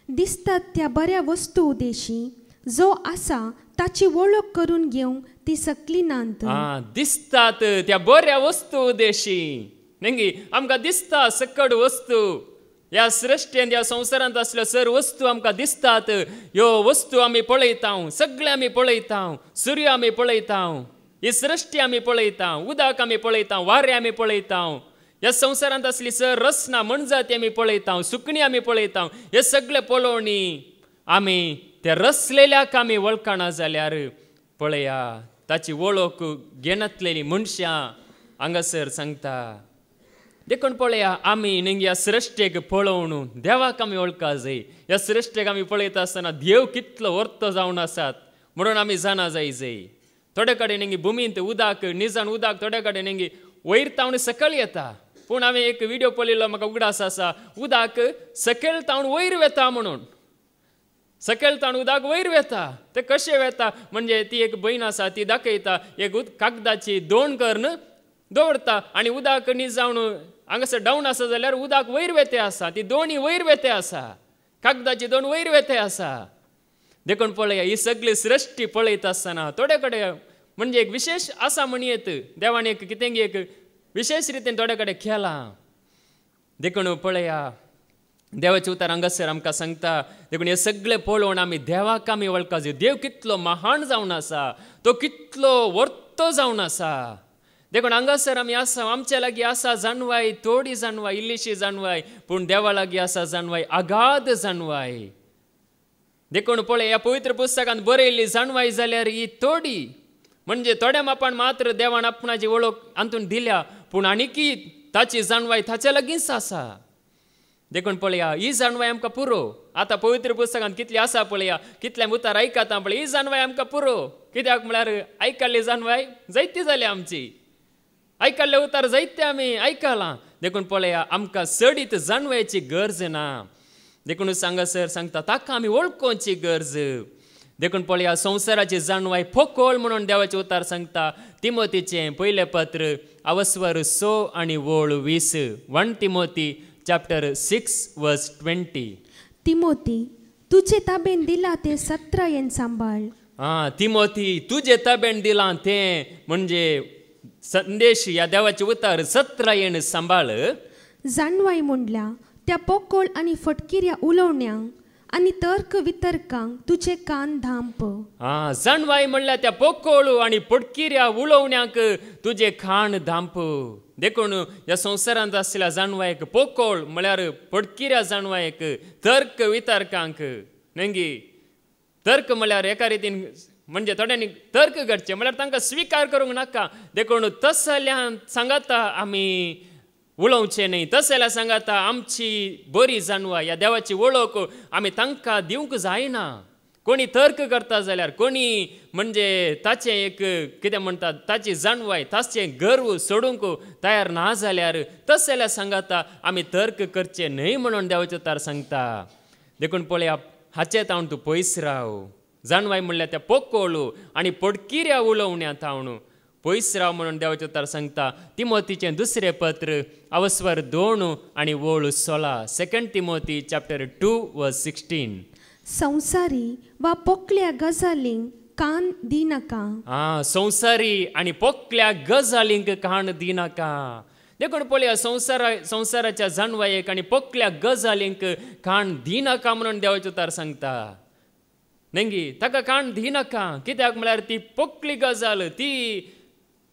दिसतात त्या बऱ्या वस्तू उदेशी जो आसा ताची वळख करून घेवंक ती सकली नांत. दिसतात त्या बऱ्या वस्तू उदेशी नेंगी आमकां दिसता सकड वस्तू ह्या सृश्टेंत ह्या संवसारांत असल्यो सर वस्तू आमकां दिसतात. ह्यो वस्तू आमी पळयता सगळे आमी पळयता. सूर्य आमी पळयता ही सृश्टी आमी पळयता उदक आमी पळयता वारें आमी पळयता. ह्या संवसारांत असली सर रचना मनजाती आमी पळयता सुकणी आमी पळयता. हे सगळे पळोवणी आमी ते रचलेल्याक आमी वळखना जाल्यार पळया ताची वळख घेनातलेली मनशां हांगासर सांगता देखून पळया आमी नेंगी ह्या सृश्टेक पळोवन देवाक आमी वळखा जाय. ह्या सृश्टेक आमी पळयता आसतना देव कितलो वर्त जावन आसात म्हणून आमी जाणा जाय. थोडे कडेन नेंगी भुमींत उदक निजान उदक थोडे कडेन नेंगी वयर तावन सकयल येता. पूण हांवें एक व्हिडिओ पळयलो म्हाका उगडास आसा उदक सकयल तावन वयर वेता म्हणून. सकयल तावन उदक वयर वेता. ते कशें वेता म्हणजे ती एक भयण आसा ती दाखयता एक कागदाची 2 कर्ण दवरता आनी उदक न्ही जावन हांगासर डावन आसा जाल्यार उदक वयर वेते आसा. ती दोनी वयर वेते आसा. कागदाची 2 वयर वेते आसा. देखून पळया ही सगळी सृश्टी पळयता आसतना थोडे कडेन म्हणजे एक विशेष आसा म्हणयेत देवान एक कितें एक विशेष रितीन थोडे कडेन केलां. देखून पळया देवाचे उतर हांगासर आमकां सांगता देखून हे सगळे पळोवन आमी देवाक आमी वळखा जाय. देव कितलो महान जावन आसा. तो कितलो वर्त जावन आसा. देखून हांगासर आमी आसा आमच्या लागीं आसा जाणवाय थोडी जाणवाय इल्लीशी जाणवाय पूण देवा लागीं आसा जाणवाय अगाध जाणवाय. देखून पळय ह्या पवित्र पुस्तकांत बरयल्ली जाणवाय जाल्यार ही थोडी म्हणजे थोड्या मापान मात्र देवान आपणाची वळख हातून दिल्या पूण आनीकी ताची जाणवाय ताच्या लागींच आसा. देखून पळया ही जाणवाय आमकां पुरो. आतां पवित्र पुस्तकांत कितली आसा पळया कितल्या मुतार आयकता पळय ही जाणवाय आमकां पुरो. कित्याक म्हळ्यार आयकल्ली जाणवाय जायती जाली आमची. आयकल्ले उतार जायते आमी आयकलां. देखून पळया आमकां सडीत जाणवायची गरज ना. देखून हांगासर सांगता ताका आमी वळखोवची गरज. देखून पळया संवसाराची जाणवाय फोकोळ म्हणून देवाचे उतार सांगता तिमोथीचें पयलें पत्र अवस्वर 6 आनी वोळ 20. 1 तिमोथी चॅप्टर 6 वर्स 20. तिमोथी तुजे ताबेन दिला ते सत्रयेन सांबाळ. तिमोथी तुजे ताबेन दिलां तें म्हणजे संदेश ह्या देवाचे उतार 17 सांबाळ. जाणवाय म्हणल्या त्या पोकोळ आनी फटकिऱ्या उलोवण्यांक आनी तर्क वितर्कांक तुजे कान धांप. जाणवाय म्हणल्या त्या पोकोळ आनी फटकिऱ्या उलोवण्यांक तुजे कान धांप. देखून ह्या संवसारांत आसलेल्या जाणवायक पोकोळ म्हळ्यार फटकिऱ्या जाणवायक तर्क वितर्कांक नेंगी तर्क म्हळ्यार एका रितीन म्हणजे थोड्यांनी तर्क करचे म्हळ्यार तांकां स्विकार करूंक नाका. देखून तसल्यान सांगाता आमी उलोवचें न्ही. तसल्या सांगाता आमची बरी जाणवाय ह्या देवाची वळख आमी तांकां दिवंक जायना. कोणी तर्क करता जाल्यार कोणी म्हणजे ताचें एक कितें म्हणटात ताची जाणवाय ताचें गर्व सोडूंक तयार ना जाल्यार तसल्या सांगाता आमी तर्क करचें न्हय म्हणून देवाचे उतार सांगता. देखून पळया हाचे तावन तूं पयस राव. जाणवाय म्हणल्यार त्या पोकोळ आनी पडकिऱ्या उलोवण्या तावन पयस राव म्हणून देवाचे उतार सांगता. तिमोथीचें 2 पत्र अवस्वर 2 आनी वोळ 16. 2 तिमोथी चॅप्टर 2 वर्स 16. संवसारी वा पोकल्या गजालींक कान दिनाका. संवसारी आनी पोकल्या गजालींक कान दिनाका. देखून पळया संवसाराच्या जाणवायेक आनी पोकल्या गजालींक कान दिनाका म्हणून देवाचे उतार सांगता. नेंगी ताका कान दिनाका. कित्याक म्हळ्यार ती पोकली गजाल ती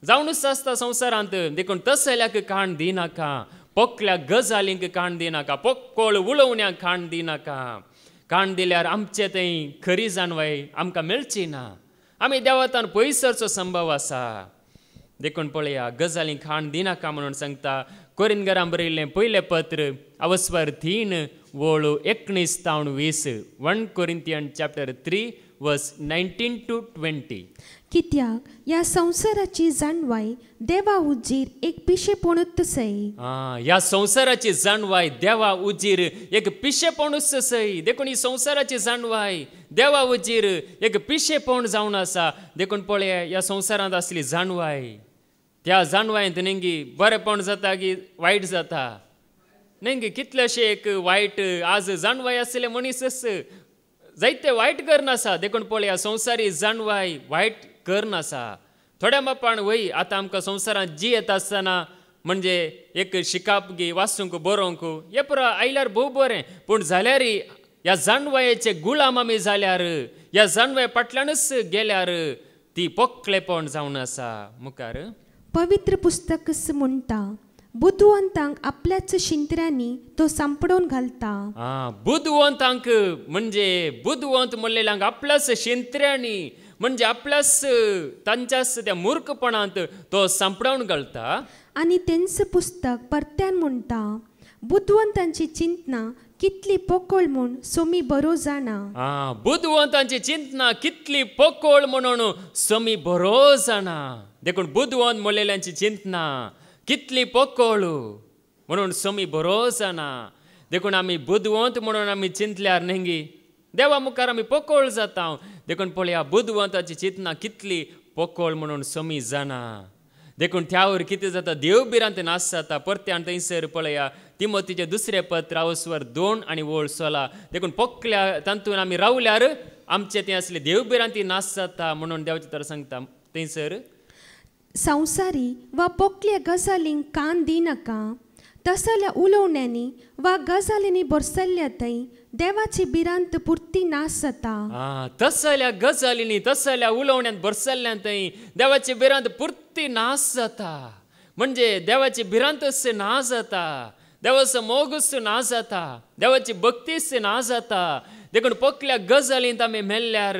जावनूच आसता संवसारांत. देखून तसल्याक कान दिनाका. पोकल्या गजालींक कान दिनाका. पोक्कोळ उलोवण्यांक कान दिनाका. कान दिल्यार आमचे थंय खरी जाणवाय आमकां मेळची ना. आमी देवातान पयसरचो संभव आसा. देखून पळया गजालींक कान दिनाका म्हणून सांगता. कोरिंथीकांक बरयल्लें पयलें पत्र अवस्वर 3 वोळ 19 तावन 20. 1 कोरिंथियन चॅप्टर 3 वर्स 19 to 20. कित्याक ह्या संवसाराची जाणवाय देवा उजीर एक पिशेपणूच सै. ह्या संवसाराची जाणवाय देवा उजीर एक पिशेपणूच सै. देखून ही संवसाराची जाणवाय देवा उजीर एक पिशेपण जावन आसा. देखून पळया ह्या संवसारांत आसली जाणवाय त्या जाणवायेंत नेंगी बरेपण जाता की वायट जाता. नेंगी कितलेशे एक वायट आज जाणवाय आसले मनीस जायते वायट करनासा. देखून पळया संवसारी जाणवाय वायट करनासा. थोड्या मापान वय आतां आमकां संवसारांत जी येता आसतना म्हणजे एक शिकाप गी वाचूंक बरोवंक हे पुरो आयल्यार भोव बरें. पूण जाल्यार ह्या जाणवायेचे गुलाम आमी जाल्यार ह्या जाणवाय फाटल्यानच गेल्यार ती पोकलेपण जावन आसा. मुखार पवित्र पुस्तक म्हणटा बुद्धवंतांक आपल्याच शिंत्र्यांनी तो सांपडोवन घालता. बुद्धवंतांक म्हणजे बुद्धवंत म्हणलेल्यांक आपल्याच शिंत्र्यांनी म्हणजे आपल्यास तांच्यास त्या मूर्खपणांत तो संपडावन घालता आनी तेंचं पुस्तक परत्यान म्हणटा बुद्धवंतांची चिंतना कितली पोकळ म्हूण सोमी बरो जाणा. बुद्धवंतांची चिंतना कितली पोकळ म्हणून सोमी बरो जाणा. देखून बुद्धवंत म्हणलेल्यांची चिंतना कितली पोकळ म्हणून सोमी बरो जाणा. देखून आमी बुद्धवंत म्हणून आमी चिंतल्यार न्ही देवा मुखार आमी पोकळ जाता. देखून पळया बुद्धवंताची चिंतना कितली पोकळ म्हणून सोमी जाणा. देखून त्यावर कितें जाता देव बिरांत नाश जाता. परत्यान थंयसर पळया तिमोथीचें दुसरें पत्र अवस्वर 2 आणि 16. देखून पोकल्या तांतून आमी रावल्यार आमचे तें असले देव बिरांती नाश जाता म्हणून देवाचे तर सांगता थंयसर संवसारी वा पोकल्या गजालींक कान दिनाका तसल्या उलोवण्यांनी वा गजालींनी बरसल्ल्या थंय देवाची बिरांत पुर्ती नाश जाता. तसल्या गजालींनी तसल्या उलोवण्यांत बरसल्ल्यान थंय देवाची बिरांत पुर्ती नाश जाता. म्हणजे देवाची बिरांतच नाश जाता. देवाचो मोगच नाश जाता. देवाची भक्तीच नाश जाता. देखून पोकल्या गजालींत आमी मेल्ल्यार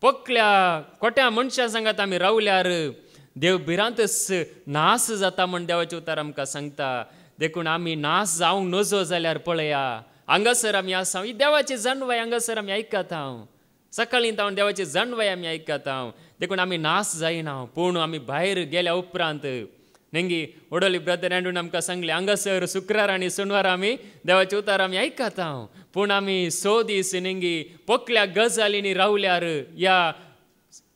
पोकल्या खोट्या मनशां सांगात आमी रावल्यार देव बिरांतच नाश जाता म्हण देवाचे उतार आमकां सांगता. देखून आमी नाश जावंक नजो जाल्यार पळया हांगासर आमी आसा ही देवाची जाणवाय हांगासर आमी आयकता. सकाळीं जावन देवाची जाणवाय आमी आयकता. देखून आमी नाश जायना. पूण आमी भायर गेल्या उपरांत नेंगी ओडोली ब्रदर एंडून आमकां सांगले हांगासर शुक्रार आनी शेनवार आमी देवाचे उतार आमी आयकता. पूण आमी 6 दीस नेंगी पोकल्या गजालींनी रावल्यार या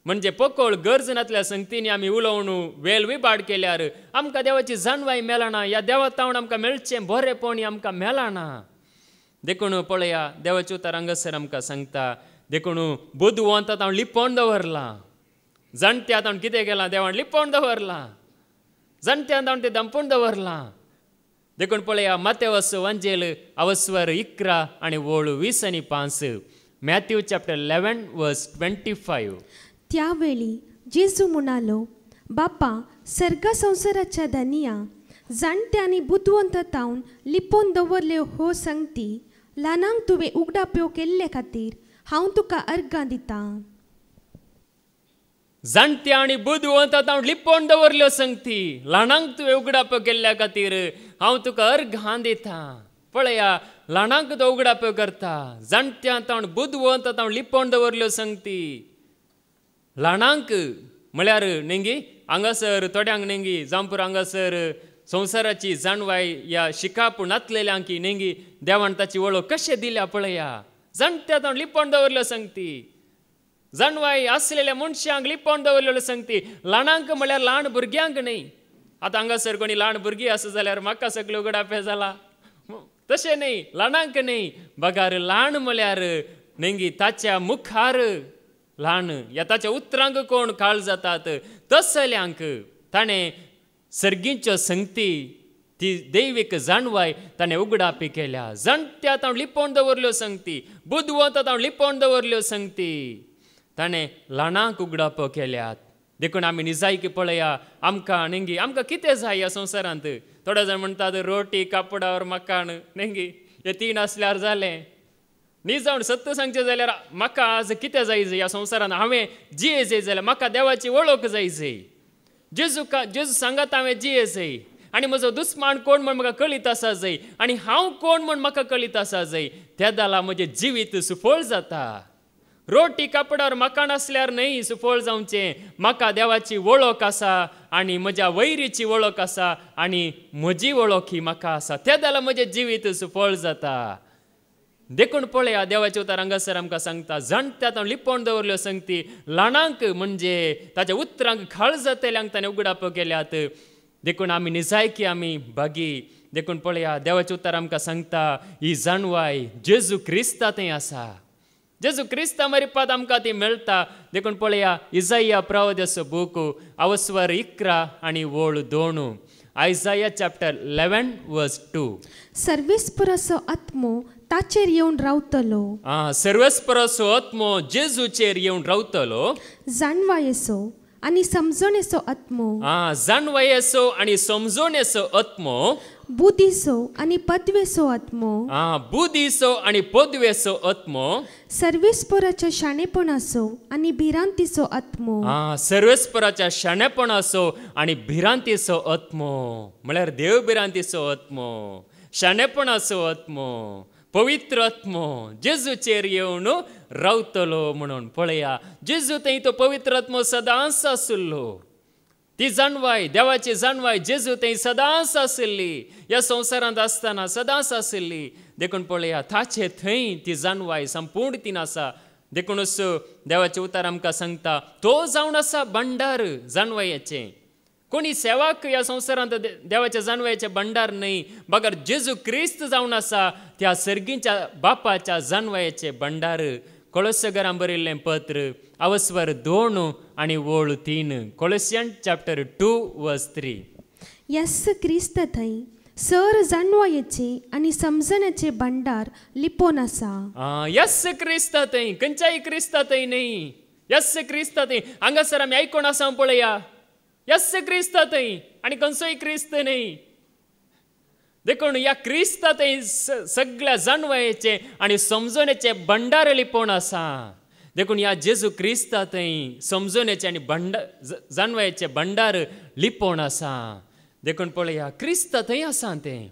म्हणजे पोकळ गरजनातल्या संगतींनी आमी उलोवन वेल विबाड केल्यार आमकां देवाची जाणवाय मेळना. ह्या देवा तावन आमकां मेळचें बरेपण आमकां मेळना. देखून पळया देवाचे उतार हांगासर आमकां सांगता. देखून बुद्धवंतांत हांव लिपोवन दवरलां. जाणट्यांत हांव कितें केलां देवान लिपोवन दवरलां. जाणट्यांत हांव तें दंपून दवरलां. देखून पळया मत्तेवाचो एवंजेल अवस्वर 11 आणि 20 आणि 5. मॅथ्यू चॅप्टर 11 वर्स 25. त्यावेळी जेजू म्हणालो बापा सर्ग संवसाराच्या धनिया जाणटे आनी बुद्धवंत तावन लिपोवन दवरल्यो हो संगती ल्हानांक तुवें उगडाप्यो केल्ले खातीर हांव तुका अर्गां दितां. जाणटे आनी बुद्धवंत हांव लिपोवन दवरल्यो संगती ल्हानांक तुवें उगडाप्यो केल्ल्या खातीर हांव तुका अर्गां दितां. पळया ल्हानांक तो उगडाप्यो करता. जाणट्यांत हांव बुद्धवंत हांव लिपोवन दवरल्यो संगती ल्हानांक म्हळ्यार नेंगी हांगासर थोड्यांक नेंगी जांपूर हांगासर संवसाराची जाणवाय या शिकाप नातलेल्यांक नेंगी देवान ताची वळख कशें दिल्या पळया. जाणट्यांत हांव लिपोवन दवरल्यो संगती जाणवाय आसलेल्या मनशांक लिपोवन दवरलेल्यो संगती ल्हानांक म्हळ्यार ल्हान भुरग्यांक न्ही. आतां हांगासर कोणी ल्हान भुरगीं आसा जाल्यार म्हाका सगळें उगडापें जाला तशें न्ही. ल्हानांक न्ही बगार ल्हान म्हळ्यार नेंगी ताच्या मुखार ल्हान या ताच्या उतरांक कोण काळ जातात तसल्यांक ताणें सर्गीच्यो संगती ती दैवीक जाणवाय ताणें उगडापी केल्या. जाणट्यांत हांव लिपोवन दवरल्यो संगती बुद्धवंतांत हांव लिपोवन दवरल्यो संगती ताणें ल्हानांक उगडापो केल्यात. देखून आमी निजायकी पळया आमकां नेंगी आमकां कितें जाय ह्या संवसारांत. थोडे जाण म्हणटात रोटी कापड और मकान नेंगी हे 3 आसल्यार जालें. न्ही जावन सत्य सांगचें जाल्यार म्हाका आज कितें जाय ह्या संवसारांत हांवें जियेचें जाल्यार म्हाका देवाची वळख जाय. जेजू सांगात हांवें जियेचें आनी म्हजो दुस्मान कोण म्हण म्हाका कळीत आसा जाय आनी हांव कोण म्हण म्हाका कळीत आसा जाय. त्या जाला म्हजें जिवीत सुफळ जाता. रोटी कापडार मकान आसल्यार न्ही सुफळ जावचें. म्हाका देवाची वळख आसा आनी म्हज्या वैरीची वळख आसा आनी म्हजी वळख ही म्हाका आसा. त्या जाला म्हजें जिवीत सुफळ जाता. देखून पळया देवाचे उतार हांगासर आमकां सांगता जाणट्यांत हांव लिपोवन दवरल्यो संगती ल्हानांक म्हणजे ताच्या उतरांक खाळ जातल्यांक ताणें उगडापो केल्यात. देखून आमी निजायकी आमी बागी. देखून पळया देवाचे उतार आमकां सांगता ही जाणवाय जेजू क्रिस्तांतय आसा. जेजू क्रिस्ता मरिपात आमकां ती मेळटा. देखून पळया इजाया प्रवाद्याचो बूक अवस्वर 11 आणि 2. आयजाया चॅप्टर 11 वर्स 2. सर्वेस्पराचो आत्मो ताचेर येवन रावतलो. सर्वेस्पराचो आत्मो जेजूचेर येवन रावतलो. जाणवायेचो आनी समजणेचो आत्मो जाणवायेचो आणि समजोनेचो आत्मो बुद्धीचो आनी पदवेचो आत्मो बुद्धीचो आणि पदवेचो आत्मो सर्वेस्पराच्या शाणेपणाचो आनी भिरांतीचो आत्मो सर्वेस्पराच्या शाणेपणाचो आणि भिरांतीचो आत्मो म्हळ्यार देव भिरांतीचो आत्मो शाणेपणाचो आत्मो पवित्र आत्मो जेजूचेर येवन रावतलो म्हणून पळया जेजू थंय तो पवित्र आत्मो सदांच आसलो ती जाणवाय देवाची जाणवाय जेजू थंय सदांच आसली ह्या संवसारांत आसतना सदांच आसली देखून पळया ताचे थंय ती जाणवाय संपूर्णतीन आसा देखूनच देवाचे उतार आमकां सांगता तो जावन आसा भंडार जाणवायेचें कोणी सेवाक ह्या संवसारांत देवाच्या जाणवायेचे भंडार न्हय बगर जेजू क्रिस्त जावन आसा त्या सर्गीच्या बापाच्या जाणवायेचे भंडार कोलोस्यकारांक बरयल्लें पत्र अवस्वर 2 आणि वोळ 3 कोलोसियन चॅप्टर 2 वर्स 3 यस्स क्रिस्त थंय सर जाणवायेचे आनी समजण्याचे भंडार लिपोन आसा यस्स क्रिस्त थंय खंयच्याय क्रिस्त थंय न्हय यस्स क्रिस्त थंय हांगासर आमी आयकोन आसा पळया यस्स क्रिस्त थंय आनी खंयचोय क्रिस्त न्हय देखून ह्या क्रिस्त थंय सगळ्या जाणवायेचे आनी समजोनेचे भंडार लिपोन आसा देखून ह्या जेजू क्रिस्त थंय समजोनेचे आनी जाणवायेचे भंडार लिपोन आसा देखून पळया क्रिस्त थंय आसा तें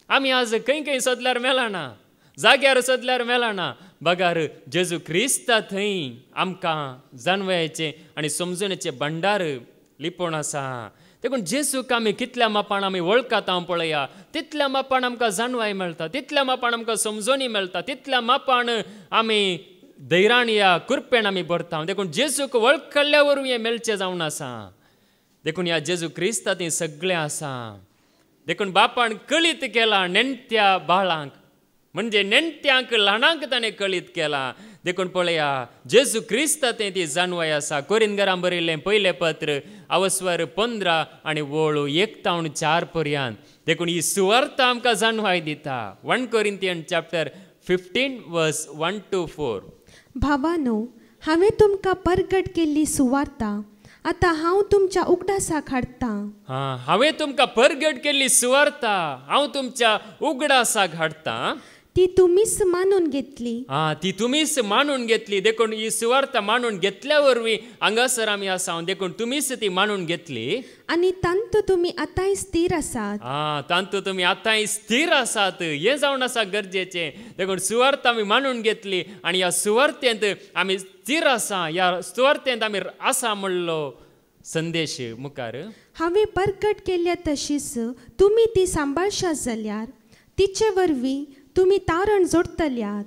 आमी आज खंय खंय सोदल्यार मेळना जाग्यार सोदल्यार मेळना बगार जेजू क्रिस्त थंय आमकां जाणवायेचे आनी समजोनेचे भंडार लिपोन आसा देखून जेजूक आमी कितल्या मापान आमी वळखात हांव पळया तितल्या मापान आमकां जाणवाय मेळटा तितल्या मापान आमकां समजोनी मेळटा तितल्या मापान आमी धैर्यान या कृपेन आमी भरता देखून जेजूक वळखल्या वरून हें मेळचें जावन आसा देखून ह्या जेजू क्रिस्ता थंय सगळें आसा देखून बापान कळीत केला नेणट्या बाळांक म्हणजे नेणट्यांक ल्हानांक ताणें कळीत केला देखून पळया जेजू क्रिस्ता थंय ती जाणवाय आसा कोरिंथकारांक बरयल्लें पयलें पत्र अवस्वर 15 आणि वोळ 1 ते 4 पर्यंत देखून ही सुवार्थ आमकां जाणवाय दिता 1 कोरिंथियन चॅप्टर 15 वर्स 1 to 4 भावानो हांवें तुमकां परगट केल्ली सुवार्ता आतां हांव तुमच्या उगडासाक हाडटां हांवें तुमकां परगट केल्ली सुवार्ता हांव तुमच्या उगडासाक हाडटां ती तुमीच मानून घेतली ती तुमीच मानून घेतली देखून ही सुवार्थ मानून घेतल्या वरवीं हांगासर आमी आसा देखून तुमीच ती मानून घेतली आनी तांतू तुमी आतांय स्थिर आसात तांतू तुमी आतांय स्थिर आसात हें जावन आसा गरजेचें देखून सुवार्थ आमी मानून घेतली आनी ह्या सुवार्थेंत आमी स्थिर आसा ह्या सुवार्थेंत आमी आसा म्हणलो संदेश मुखार हांवें परगट केल्या तशीच तुमी ती सांबाळशात जाल्यार तिचे वरवीं तुमी तारण जोडतल्यात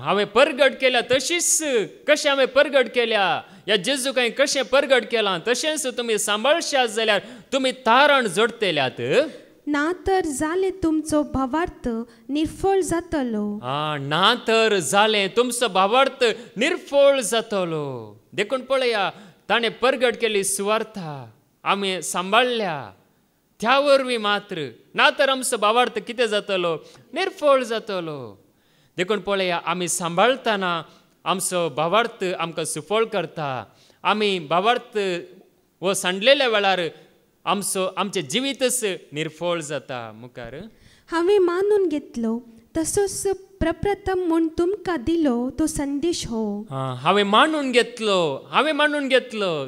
हांवें परगट केल्या तशीच कशें हांवें परगट केल्या ह्या जेजूक हांवें कशें परगट केलां तशेंच तुमी सांबाळशात जाल्यार तुमी तारण जोडतल्यात ना तर जालें तुमचो भावार्थ निर्फळ जातलो ना तर जालें तुमचो भावार्थ निर्फळ जातलो देखून पळया ताणें परगट केली सुवार्थ आमी सांबाळल्या त्या वरवीं मात्र ना तर आमचो भावार्थ कितें जातलो निर्फळ जातलो देखून पळया आमी सांबाळतना आमचो भावार्थ आमकां सुफळ करता आमी भावार्थ वो सांडलेल्या वेळार आमचें जिवीतच निर्फळ जाता मुखार हांवें मानून घेतलो तसोच प्रप्रथम म्हूण तुमकां दिलो तो संदेश हो हांवें मानून घेतलो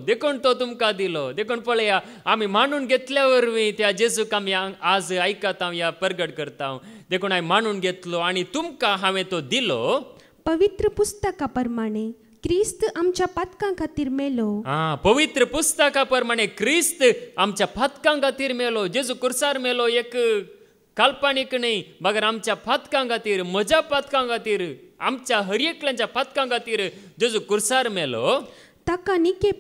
देखून तो तुमकां दिलो देखून पळया आमी मानून घेतल्या वरवीं त्या जेजूक आमी आज आयकता या परगट करता देखून हांवें मानून घेतलो आनी तुमकां हांवें तो दिलो पवित्र पुस्तका प्रमाणे क्रिस्त आमच्या पातकां खातीर मेलो पवित्र पुस्तका प्रमाणे क्रिस्त आमच्या पातकां खातीर मेलो जेजू कुर्सार मेलो एक काल्पनीक न्हय बगर आमच्या पातकां खातीर म्हज्या पातकां खातीर आमच्या हर एकल्याच्या पातकां खातीर जेजू कुर्सार मेलो ताका निके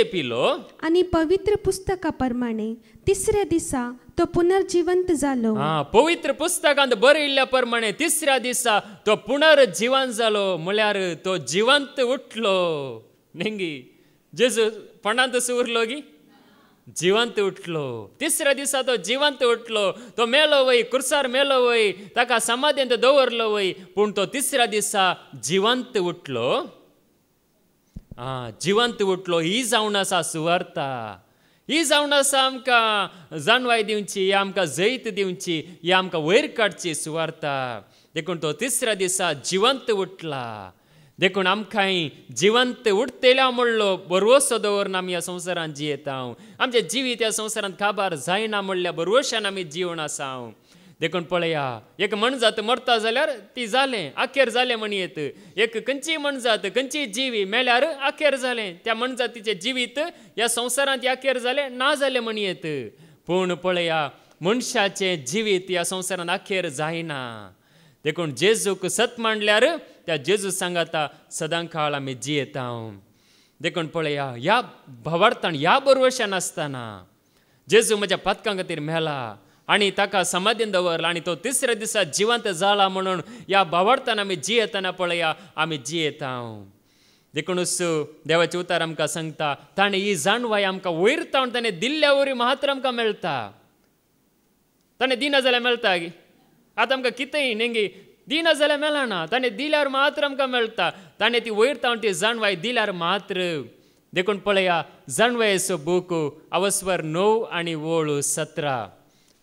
पिलो आनी पवित्र पुस्तका प्रमाणे तिसऱ्या दिसा तो पुनर्जिवंत जालो पवित्र पुस्तकांत बरयल्ल्या प्रमाणे तिसऱ्या दिसा तो पुनर्जिवंत जालो म्हळ्यार तो जिवंत उठलो नेंगी जेजू पणांत उरलो गी जिवंत उठलो तिसऱ्या दिसा तो जिवंत उठलो तो मेलो वय कुर्सार मेलो वय ताका समाधींत दवरलो वय पूण तो तिसऱ्या दिसा जिवंत उठलो जिवंत उठलो ही जावन आसा सुवार्ता. ही जावन आसा आमकां जाणवाय दिवची, ही आमकां जैत दिवची, ही आमकां वयर काडची सुवार्ता. देखून तो तिसऱ्या दिसा जिवंत उठला. देखून आमकांय जिवंत उठतेल्या म्हणलो बरवसो दवरून आमी ह्या संवसारांत जियेता. आमचें जिवीत ह्या संवसारांत काबार जायना म्हणल्या बरवशान आमी जिवन आसा. देखून पळया, एक मनजात मरता जाल्यार ती जालें, आखेर जालें म्हणयेत. एक खंयची मनजात खंयची जिवी मेल्यार आखेर जालें. त्या मनजातीचें जिवीत ह्या संवसारांत आखेर जालें ना जालें म्हणयेत. पूण पळया, मनशाचें जिवीत ह्या संवसारांत आखेर जायना. देखून जेजूक सत मांडल्यार त्या जेजू सांगाता सदां काळ आमी जियेता. देखून पळया, ह्या भावार्थान ह्या बरवशान आसतना जेजू म्हज्या पातकां खातीर मेला आनी ताका समाधीन दवरला आनी तो तिसऱ्या दिसा जिवंत जाला म्हणून ह्या भावार्थान आमी जियेतना पळया आमी जियेता. देखूनच देवाचे उतार आमकां सांगता, ताणें ही जाणवाय आमकां वयर तावन ताणें दिल्ल्या वरी मात्र आमकां मेळटा. ताणें दिना जाल्यार मेळटा गे. आतां आमकां कितेंय नेंगी दिना जाल्यार मेळना. ताणें दिल्यार मात्र आमकां मेळटा. ताणें ती वयर तावन ती जाणवाय दिल्यार मात्र. देखून पळया, जाणवायेचो बूक अवस्वर 9 आनी वोळ 17.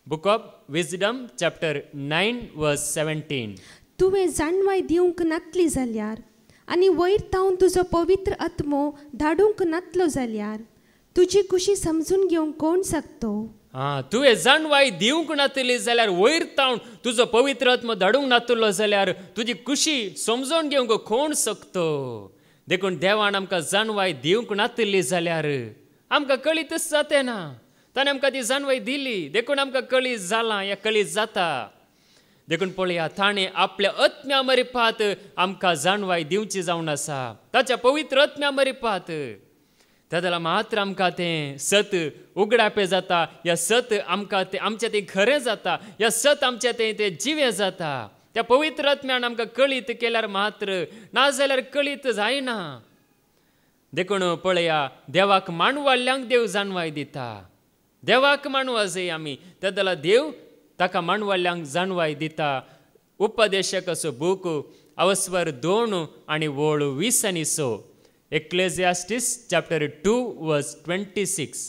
बुक ऑफ विजडम चॅप्टर 9 वर्स 17. तुवें जाणवाय दिवंक नातली जाल्यार आनी वयर तावन तुजो पवित्र आत्मो धाडूंक नातलो जाल्यार तुजी खुशी समजून घेवंक कोण शकतो? तुवें जाणवाय दिवंक नातली जाल्यार वयर तावन तुजो पवित्र आत्मो धाडूंक नातलो जाल्यार तुजी खुशी समजून घेवंक कोण शकतो? देखून देवान आमकां जाणवाय दिवंक नातली जाल्यार आमकां कळीतच जाते ना. ताणें आमकां ती जाणवाय दिली, देखून आमकां कळीत जाला या कळीत जाता. देखून पळया, ताणें आपल्या आत्म्या मरिपात आमकां जाणवाय दिवची जावन आसा. ताच्या पवित्र आत्म्या मरिपात त्या मात्र आमकां तें सत उगडापे जाता. ह्या सत आमकां तें आमचें तें खरें जाता. ह्या सत आमचें तें जिवें जाता. त्या पवित्र आत्म्यान आमकां कळीत केल्यार मात्र, ना जाल्यार कळीत जायना. देखून पळया, देवाक मानवाल्यांक देव जाणवाय दिता. देवाक मानवा जाय आमी, त्या देव ताका मानवाल्यांक जाणवाय दिता. उपदेशकाचो बूक अवस्वर 2 आनी वोळ 20 आनी 6. Ecclesiastes chapter 2 verse 26.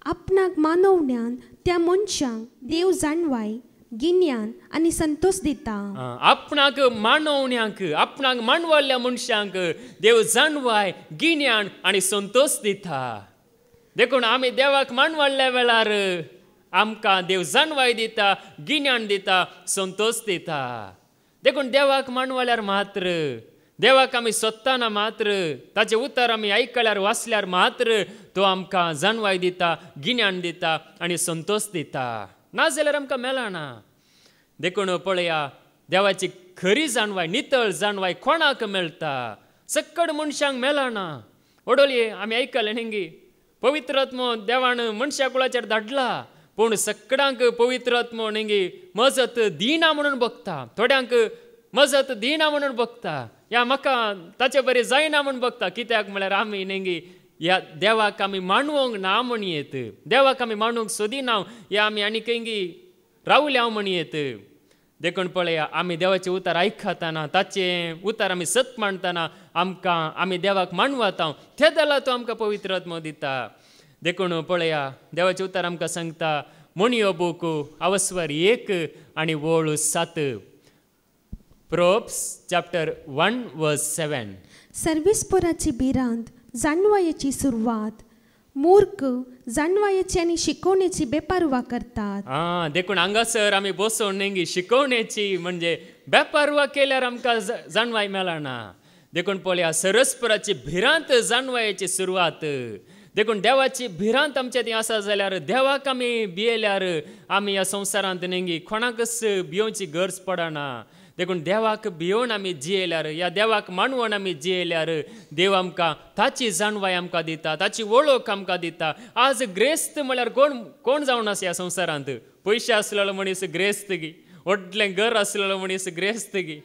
आपणाक मानवण्यान त्या मनशांक देव जाणवाय, गिन्यान आनी संतोष दिता. आपणाक मानवण्यांक, आपणाक मानवाल्या मनशांक देव जाणवाय, गिन्यान आनी संतोष दिता. देखून आमी देवाक मानवाल्या वेळार आमकां देव जाणवाय दिता, गिन्यान दिता, संतोष दिता. देखून देवाक मानवाल्यार मात्र, देवाक आमी सोदताना मात्र, ताचे उतर आमी आयकल्यार वाचल्यार मात्र तो आमकां जाणवाय दिता, गिन्यान दिता आनी संतोष दिता. ना जाल्यार आमकां मेळना. देखून पळया, देवाची खरी जाणवाय, नितळ जाणवाय कोणाक मेळटा? सक्कड मनशांक मेळना. ओडोलये आमी आयकलें न्ही, पवित्र आत्मो देवान मनशा कुळाचेर धाडला, पूण सक्कडांक पवित्र आत्मो न्ही मजत दिना म्हणून बगता. थोड्यांक मजत दिना म्हणून बगता. या म्हाका ताचे बरें जायना म्हूण बगता. कित्याक म्हळ्यार आमी न्ही ह्या देवाक आमी मानवंक ना म्हणयेत. देवाक आमी मानूंक सोदिना, या आमी आनी खंयी रावल्या म्हणयेत. देखून पळया, आमी देवाचें उतर आयकताना, ताचें उतर आमी सत मांडटाना आमकां आमी देवाक मानवता. ते जाल्यार तो आमकां पवित्र आत्मो दिता. देखून पळया, देवाचें उतर आमकां सांगता, मोणयो बूक अवस्वर 1 आनी वोळ 7. Proverbs chapter 1 verse 7. सर्वेस्पराची भिरांत जाणवायेची सुरवात. मूर्ख जाणवायेची आनी शिकवणेची बेपारवा करतात. देखून हांगासर आमी बसोन नेंगी शिकवणेची म्हणजे बेपारवा केल्यार आमकां जाणवाय मेळना. देखून पळया, सरस्पराची भिरांत जाणवायेची सुरवात. देखून देवाची भिरांत आमच्या ती आसा जाल्यार देवाक आमी भियेल्यार आमी ह्या संवसारांत नेंगी कोणाकच भियोवची गरज पडना. देखून देवाक भियोन आमी जियेल्यार, या देवाक मानवून आमी जियेल्यार देव आमकां ताची जाणवाय आमकां दिता, ताची वळख आमकां दिता. आज ग्रेस्त म्हळ्यार कोण जावन आसा ह्या संवसारांत? पयशे आसलेलो मनीस ग्रेस्त गी, व्हडलें घर आसलेलो मनीस ग्रेस्त गी.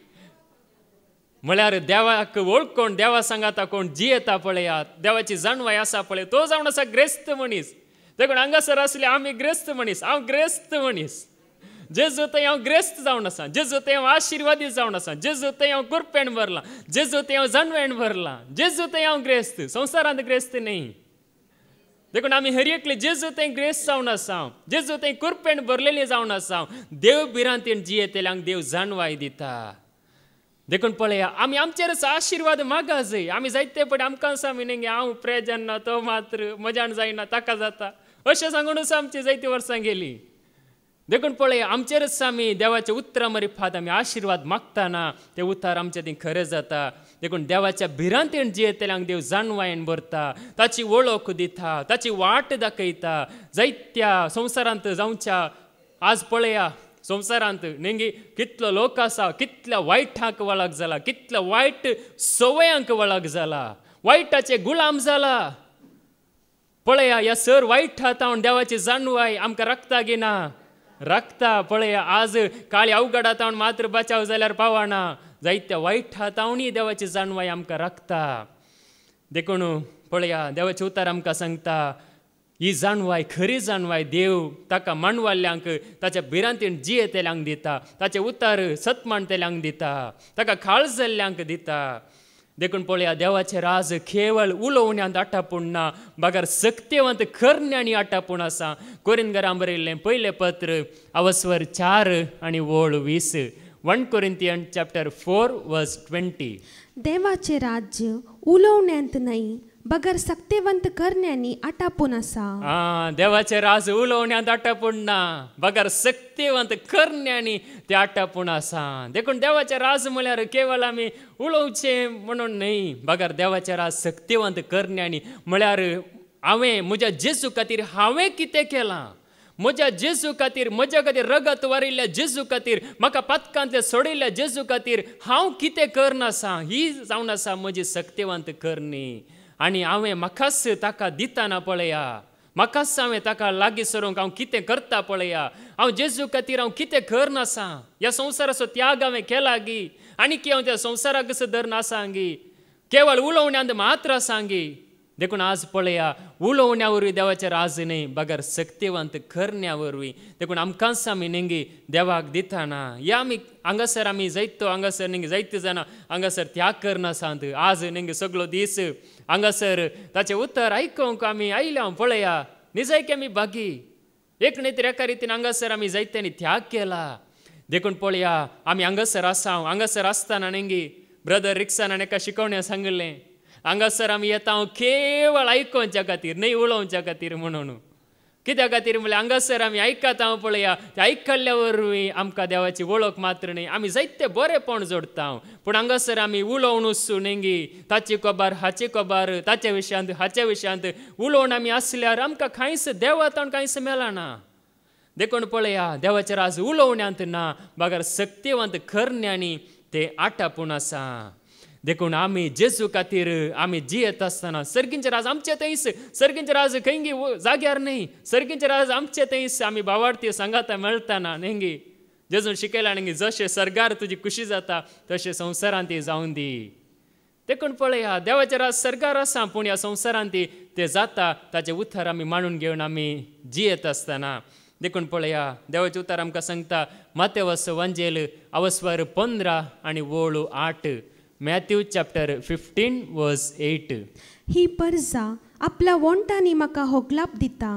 म्हळ्यार देवाक वळखून, देवा सांगाता कोण जियेता पळया, देवाची जाणवाय आसा पळय, तो जावन आसा ग्रेस्त मनीस. देखून हांगासर आसले आमी ग्रेस्त मनीस, हांव ग्रेस्त मनीस. जेजू थंय हांव ग्रेस्त जावन आसा, जेजू थंय हांव आशिर्वादी जावन आसा, जेजू थंय हांव कुरपेण भरला, जेजू थंय हांव जानवेण भरला, जेजू थंय हांव ग्रेस्त, संवसारांत ग्रेस्त न्ही. देखून आमी हर एकले जेजू थंय ग्रेस्त जावन आसा, जेजू थंय कुरपेण भरलेली जावन आसा. देव भिरांतीन जियेतल्यांक देव जानवाय दिता. देखून पळया आमी आमचेरच आशिर्वाद मागा जाय. आमी जायते पट आमकां आमी न्ही हांव प्रेजन ना, तो मात्र म्हज्यान जायना, ताका जाता, अशें सांगूनच आमची जायती वर्सां गेली. देखून पळया आमचेरच आमी देवाचें उतरां मारिफात आमी आशिर्वाद मागतना ते उतार आमचे थंय खरें जाता. देखून देवाच्या भिरांतीन जियेतल्यांक देव जानवायेन भरता, ताची वळख दिता, ताची वाट दाखयता. जायत्या संवसारांत जावच्या आज पळया संवसारांत नेंगी कितलो लोक आसा, कितल्या वायटांक वळख जाला, कितल्या वायट सवयांक वळख जाला, वायटाचे गुलाम जाला. पळया ह्या सर वायटांत देवाची जानवाय आमकां रक्ता घेना, रक्ता. पळया आज काळी अवघडात मात्र बचाव जाल्यार पावना, जायत्या वायटांतय देवाची जानवाय आमकां रक्ता. देखून पळया देवाचे उतार आमकां सांगता ही जानवाय खरी जानवाय देव ताका मानवाल्ल्यांक ताच्या भिरांतीन जियेतल्यांक दिता, ताचे उतार सतमाणतेल्यांक दिता, ताका काळज जाल्ल्यांक दिता. देखून पळया देवाचे राज केवळ उलोवण्यांत आटापूण ना, बागार सक्तिवंत करण्यांनी आटापूण आसा. कोरिंथीकांक बरयल्लें पयलें पत्र अवस्वर 4 आनी वोळ 20. 1 Corinthians chapter 4 verse 20. देवाचे राज्य उलोवण्यांत नाही, बगर सक्तिवंत करण्यांनी आटापून आसा. देवाचे राज उलोवण्यांत आटापूण ना, बगर सक्तिवंत करण्यांनी ते आटापूण आसा. देखून देवाचे राज म्हळ्यार केवळ आमी उलोवचे म्हणून न्ही, बगर देवाचे राज सक्तिवंत करण्यांनी म्हळ्यार हांवें म्हज्या जेजू खातीर हांवें कितें केलां, म्हज्या जेजू खातीर, म्हज्या खातीर रगत वारिल्ल्या जेजू खातीर, म्हाका पातकांतले सोडिल्ल्या जेजू खातीर हांव कितें करन आसा, ही जावन आसा म्हजी सक्तिवंत करणी. आनी हांवें म्हाकाच ताका दितना पळया, म्हाकाच हांवें ताका लागीं सरूंक हांव कितें करता पळया. हांव जेजू खातीर हांव कितें करन आसा, ह्या संवसाराचो त्याग हांवें केला गी, आनी की हांव त्या संवसाराक धरन आसा गी, केवळ उलोवण्यांत मात्र आसा गी. देखून आज पळया उलोवण्या वरवीं देवाचे राज न्ही, बगर सक्तिवंत करण्या वरवीं. देखून आमकांच आमी नेंगी देवाक दितना या आमी हांगासर आमी जायतो हांगासर नेंगी जायते जाणां हांगासर त्याग करना आसात. आज नेंगी सगळो दीस हांगासर ताचें उतर आयकूंक आमी आयल्या पळया निजायकी आमी बागी एक न्ही तर एका रितीन हांगासर आमी जायत्यांनी त्याग केला. देखून पळया आमी हांगासर आसा, हांगासर आसतना नेंगी ब्रदर रिक्सानान एका शिकवण्या सांगलें, हांगासर आमी येता केवळ आयकोवच्या खातीर न्ही उलोवच्या खातीर म्हणून. कित्या खातीर म्हळ्यार हांगासर आमी आयकता पळया, ते आयकल्ल्या वरवीं आमकां देवाची वळख मात्र न्ही, आमी जायते बरेपण जोडटा. पूण हांगासर आमी उलोवनूच नेंगी ताची खबर हाची खबर ताच्या विशयांत हाच्या विशयांत उलोवन आमी आसल्यार आमकां कांयच देवातावन कांयच मेळना. देखून पळया देवाचे राज उलोवण्यांत ना, बगर सक्तिवंत करण्यांनी ते आटापूण आसा. देखून आमी जेजू खातीर आमी जियेत आसतना सर्गींचे राज आमचे थंयच, सर्गींचे राज खंयी जाग्यार न्ही, सर्गींचे राज आमचे थंयच आमी भावार्थी सांगाता मेळटना नेंगी. जेजून शिकयला नेंगी जशें सर्गार तुजी खुशी जाता तशें संवसारांत जावून दी. देखून पळया देवाचे राज सर्गार आसा, पूण ह्या संवसारांत ते जाता ताचें उतर आमी मांडून घेवन आमी जियेत आसतना. देखून पळया देवाचें उतर आमकां सांगता मातेवस वंजेल अवस्वर 15 आनी वोळ 8. Matthew chapter 15 verse 8. ही पर्जा आपल्या वंटांनी म्हाका होगलाप दिता.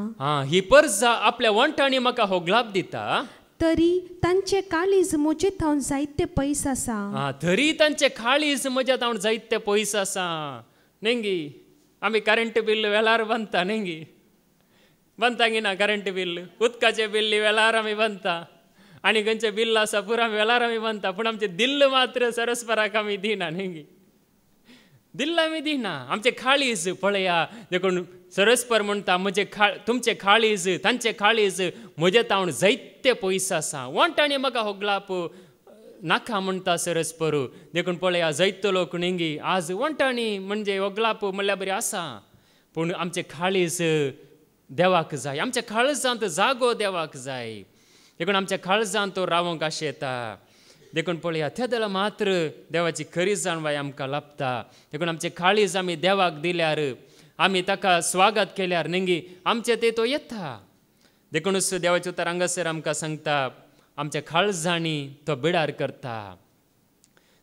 ही पर्जा आपल्या वंटांनी म्हाका होगलाप दिता. तरी तांचे काळीज म्हजे थावन जायते पयस आसा. तरी तांचे काळीज म्हज्या थावन जायते पयस आसा. नेंगी आमी करंट बिल वेळार बांदता नेंगी, बांदता की ना करंट बिल, उदकाचे बिल्ली वेळार आमी बांदता, आनी खंयचे बिल्ल आसा पुरा वेळार आमी बांदता, पूण आमचे दिल्ल मात्र सरस्पराक आमी दिना नेंगी, दिल्ल आमी दिना. आमचे काळीज पळया देखून सरस्पर म्हणटा म्हजे तुमचे काळीज तांचे काळीज म्हजे थावन जायते पयस आसा. वंटांनी म्हाका होगलाप नाका म्हणटा सरस्परू. देखून पळया जायतो लोक नेंगी आज वंटांनी म्हणजे होगलाप म्हणल्यार बरी आसा, पूण आमचे काळीज देवाक जाय, आमच्या काळजांत जागो देवाक जाय. देखून आमच्या काळजांत तो रावंक आशेता. देखून पळया त्या देला मात्र देवाची खरी जाणवाय आमकां लाभता. देखून आमचे काळीज आमी देवाक दिल्यार, आमी ताका स्वागत केल्यार नेंगी आमचे ते तो येता. देखूनच देवाचे उतर हांगासर आमकां सांगता आमच्या काळजांनी तो बिडार करता.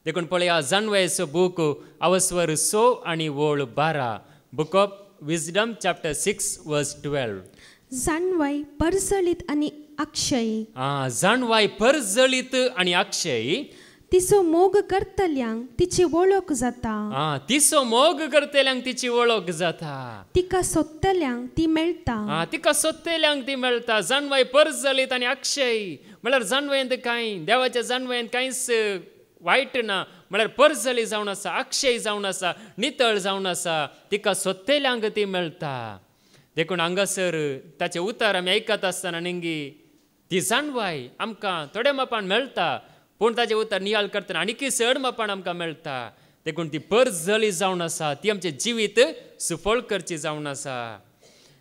देखून पळया जानवायचो बूक अवस्वर 6 आणि वोळ 12. बुक ऑफ विजडम चॅप्टर 6 वर्स 12. जाणवाय परजळीत आणि अक्षय. जाणवाय परजळीत आणि अक्षय. तिचो मोग करतल्यांक तिची वळख जाता. तिचो मोग करतल्यांक तिची वळख जाता. तिका सोदतल्यांक ती मेळटा. तिका सोदतल्यांक ती मेळटा. जाणवाय परजळीत आणि अक्षय म्हळ्यार जाणवायेंत कांय देवाच्या जाणवायेंत कांयच वायट ना. म्हळ्यार परजळी जावन आसा, अक्षय जावन आसा, नितळ जावन आसा. तिका सोदतल्यांक ती मेळटा. देखून हांगासर ताचे उतर आमी आयकत आसतना नेंगी ती जाणवाय आमकां थोड्या मापान मेळटा. पूण ताचे उतर नियाळ करतना आनीकय चड मापान आमकां मेळटा. देखून ती परजळी जावन आसा. ती आमचें जिवीत सुफळ करची जावन आसा.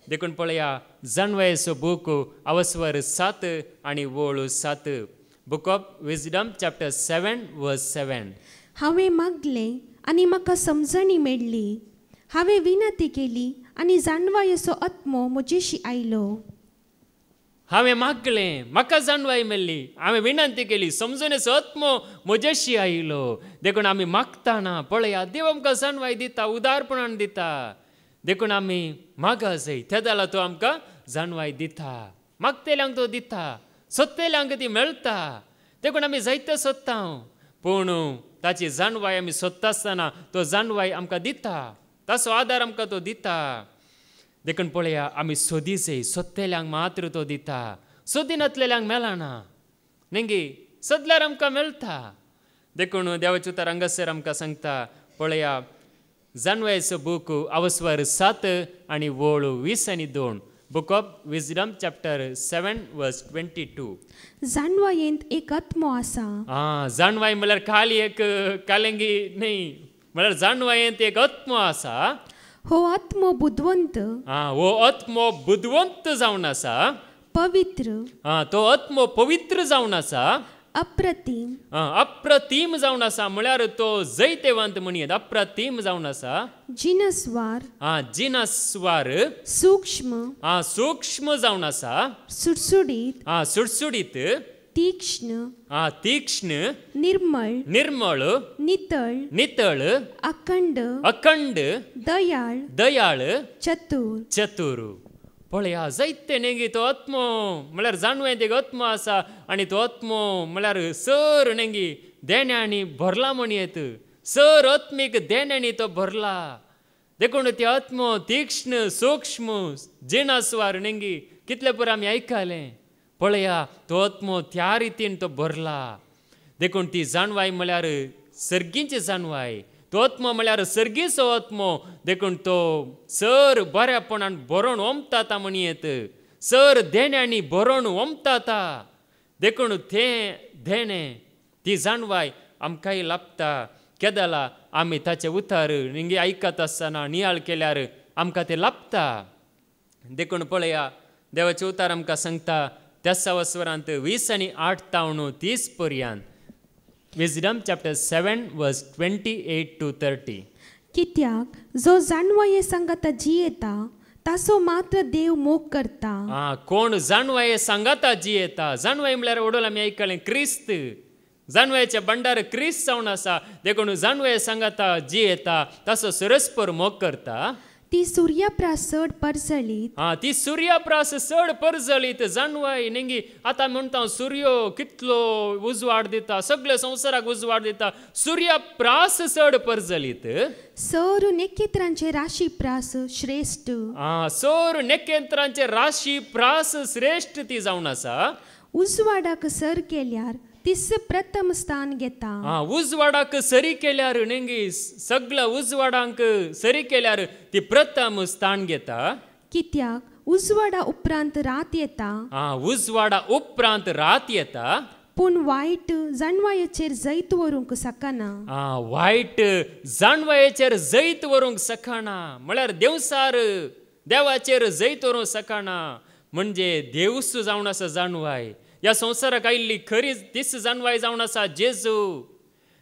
देखून पळया जाणवायचो बूक अवस्वर 7 आणि वोळ 7. बुक ऑफ विजडम चॅप्टर 7 वर्स 7. हांवें मागलें आनी म्हाका समजणी मेळ्ळी. हांवें विनंती केली आनी जाणवायचो आत्मो म्हजेशी आयलो. हांवें मागलें म्हाका जाणवाय मेळ्ळी. हांवें विनंती केली समजणेचो आत्मो म्हजेशी आयलो. देखून आमी मागतना पळया देव आमकां जाणवाय दिता, उदारपणान दिता. देखून आमी मागा जाय त्या जाला तो आमकां जाणवाय दिता. मागतेल्यांक तो दिता, सोदतेल्यांक ती मेळटा. देखून आमी जायते सोदता पूण ताची जाणवाय आमी सोदता आसतना तो जाणवाय आमकां दिता. ताचो आदार आमकां तो दिता. देखून पळया आमी सोदी जाय. सोदतेल्यांक मात्र तो दिता. सोदी नासलेल्यांक मेळना. नेंगी सोदल्यार आमकां मेळटा. देखून देवाचें उतर हांगासर आमकां सांगता पळया जाणवायचो बूक अवस्वर 7 आणि वोळ 20 आणि 2. बुक ऑफ विजडम चॅप्टर 7 वर्स 22. जाणवायेंत एक आत्मो आसा. जाणवाय म्हळ्यार खाली एक कालेंगी न्ही. म्हळ्यार जाणवायेंत एक आत्मो आसा. हो आत्मो बुद्धवंत. हो आत्मो बुद्धवंत जावन आसा. पवित्र. तो आत्मो पवित्र जावन आसा. अप्रतिम. अप्रतिम जावन आसा. म्हळ्यार तो जैतेवंत म्हणयत. अप्रतिम जावन आसा. जिनस्वार. जिनस्वार. सूक्ष्म. सूक्ष्म जावन आसा. सुटसुडीत. सुटसुडीत. तीक्ष्ण. तीक्ष्ण. निर्मळ. निर्मळ. नितळ. नितळ. अखंड. अखंड. दयाळ. दयाळ. चतुर. चतुर. पळया जायते नेंगी तो आत्मो म्हळ्यार जाणवायेंत एक आत्मो आसा. आनी तो आत्मो म्हळ्यार सर नेंगी देण्यांनी भरला म्हणयत. सर आत्मीक देण्यांनी तो भरला. देखून ते आत्मो तीक्ष्ण, सूक्ष्म, जिनस्वार नेंगी कितले पुरो आमी आयकलें. पळया तो आत्मो त्या रितीन तो भरला. देखून ती जाणवाय म्हळ्यार सर्गीची जाणवाय. तो आत्मो म्हळ्यार सर्गीचो आत्मो. देखून तो सर बऱ्यापणान बरोवन ओमताता म्हणयत. सर देण्यांनी बरोवन ओमताता. देखून तें देणें ती जाणवाय आमकांय लाभता. केदाला आमी ताचे उतर निंगी आयकत आसतना नियाळ केल्यार आमकां तें लाभता. देखून पळया देवाचें उतर आमकां सांगता त्याच अवस्वरांत 20 आणि 8 तावन 30 पर्यंत. विजडम चॅप्टर 7 वर्स 28 to 30. कित्याक जो जाणवाये सांगाता जियेता तासो मात्र देव मोग करता. कोण जाणवाये सांगाता जियेता. जाणवाय म्हळ्यार ओडोल आमी आयकलें क्रिस्त. जाणवायेचे भंडार क्रिस्त जावन आसा. देखून जाणवाये सांगाता जियेता तासो सरस्पर मोग करता. ती सूर्यप्रास चड परजळीत. ती सूर्यप्रास चड परजळीत. जाणवाय नेंगी आतां म्हणटा सूर्यो कितलो उजवाड दिता. सगळे संवसाराक उजवाड दिता. सूर्यप्रास चड परजळीत. सौर नखेत्रांचे राशी प्रास श्रेष्ठ. सौर नखेत्रांचे राशी प्रास श्रेष्ठ ती जावन आसा. उजवाडाक सर केल्यार तिस प्रथम स्थान घेता. उजवाडाक सरी केल्यार नेंगी सगळ्या उजवाडांक सरी केल्यार ती प्रथम स्थान घेता. कित्याक उजवाडा उपरांत रात येता. उजवाडा उपरांत रात येता. पूण वायट जाणवायेचेर जैत व्हरूंक सकना. वायट जाणवायेचेर जैत व्हरूंक सकना. म्हळ्यार देवसार देवाचेर जैत व्हरूंक सकना. म्हणजे देवूस जावन आसा जाणवाय. ह्या संवसाराक आयिल्ली खरीच तीच जाणवाय जावन आसा जेजू.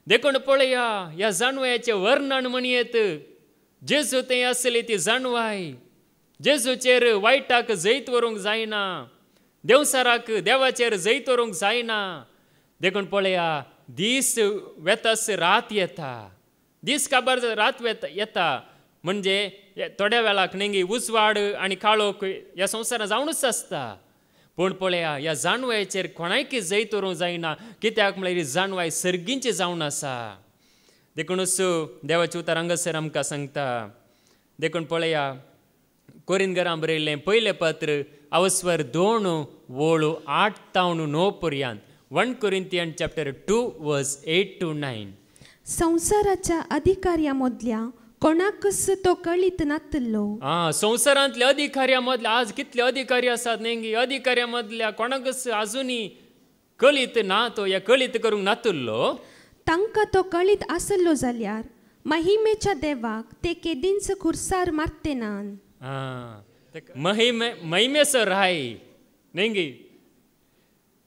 देखून पळया ह्या जाणवायाचें वर्णन म्हणयत. जेजू तें आसली ती जाणवाय. जेजूचेर वायटाक जैत व्हरूंक जायना. देवसाराक देवाचेर जैत व्हरूंक जायना. देखून पळया दीस वेतस रात येता. दीस काबार रात येता म्हणजे थोड्या वेळाक नेंगी उजवाड आनी काळोख ह्या संवसारांत जावनूच आसता. पूण पळया ह्या जाणवायेचेर कोणायकी जैत व्हरूंक जायना. कित्याक म्हळ्यार ही जाणवाय सर्गींची जावन आसा. देखूनच देवाचें उतर हांगासर आमकां सांगता. देखून पळया कोरिंथीकारांक बरयल्लें पयलें पत्र अवस्वर 2:8-9 पर्यंत. 1 Corinthians chapter 2 verse 8 to 9. संसाराच्या अधिकाऱ्या मदल्या कोणाकच तो कळीत नातलो. संवसारांतल्या अधिकाऱ्या मदल्या आज कितले अधिकारी आसात नेंगी. अधिकाऱ्या मदल्या कोणाकच आजुनी कळीत ना. तो ह्या कळीत करूंक नातुल्लो. तांकां तो कळीत आसलो जाल्यार महिमेच्या देवाक ते केदींच खुर्सार मारते नान. महिमेचो राय नेंगी.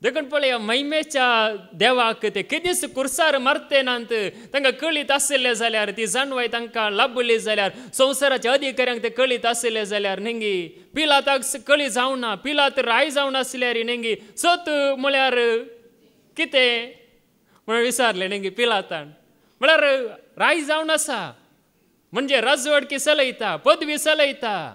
देखून पळया महिमेच्या देवाक ते केदींच खुर्सार मारते नात. तांकां कळीत आसले जाल्यार ती जाणवाय तांकां लाभली जाल्यार संवसाराच्या अधिकाऱ्यांक ते कळीत आसले जाल्यार नेंगी पिलाताक कळीत जावना. पिलात राय जावन आसल्यार नेंगी सत म्हळ्यार कितें म्हणून विचारलें नेंगी पिलातान. म्हळ्यार राय जावन आसा म्हणजे राजवडकी चलयता पदवी चलयता.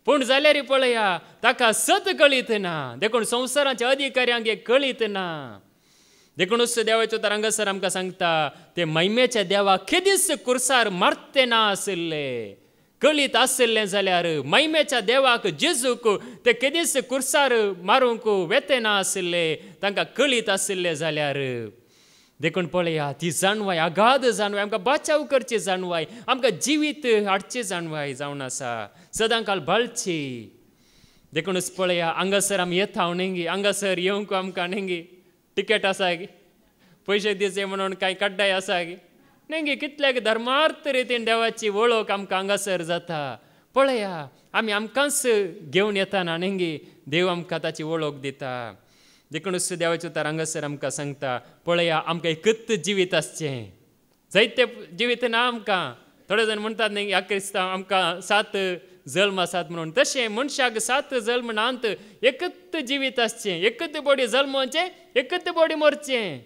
पूण जाल्यार पळया ताका सत कळीत ना. देखून संवसाराच्या अधिकाऱ्यांक हे कळीत ना. देखूनच देवाचो उतर हांगासर आमकां सांगता ते महिमेच्या देवाक केदींच खुर्सार मारते ना आसले. कळीत आसले जाल्यार महिमेच्या देवाक जेजूक ते केदींच खुर्सार मारूंक वेते ना आसले. तांकां कळीत आसले जाल्यार देखून पळया ती जाणवाय अगाध जाणवाय आमकां बचाव करची जाणवाय आमकां जिवीत हाडची जाणवाय जावन आसा. सदां काल बाळची. देखूनच पळया हांगासर आमी येता नेंगी. हांगासर येवंक आमकां नेंगी टिकेट आसा गे. पयशे दिवचे म्हणून कांय कड्डाय आसा गे नेंगी. कितल्याक धर्मार्थ रितीन देवाची वळख आमकां हांगासर जाता. पळया आमी आमकांच घेवन येताना नेंगी देव आमकां ताची वळख दिता. देखूनच देवाचें उतर हांगासर आमकां सांगता पळया आमकां एकच जिवीत आसचें. जायते जिवीत ना आमकां. थोडे जाण म्हणटात न्ही ह्या क्रिस्तांव आमकां 7 जल्म आसात म्हणून. तशें मनशाक 7 जल्म नात. एकच जिवीत आसचें. एकच बॉडी जल्मोवचें एकच बॉडी मरचें.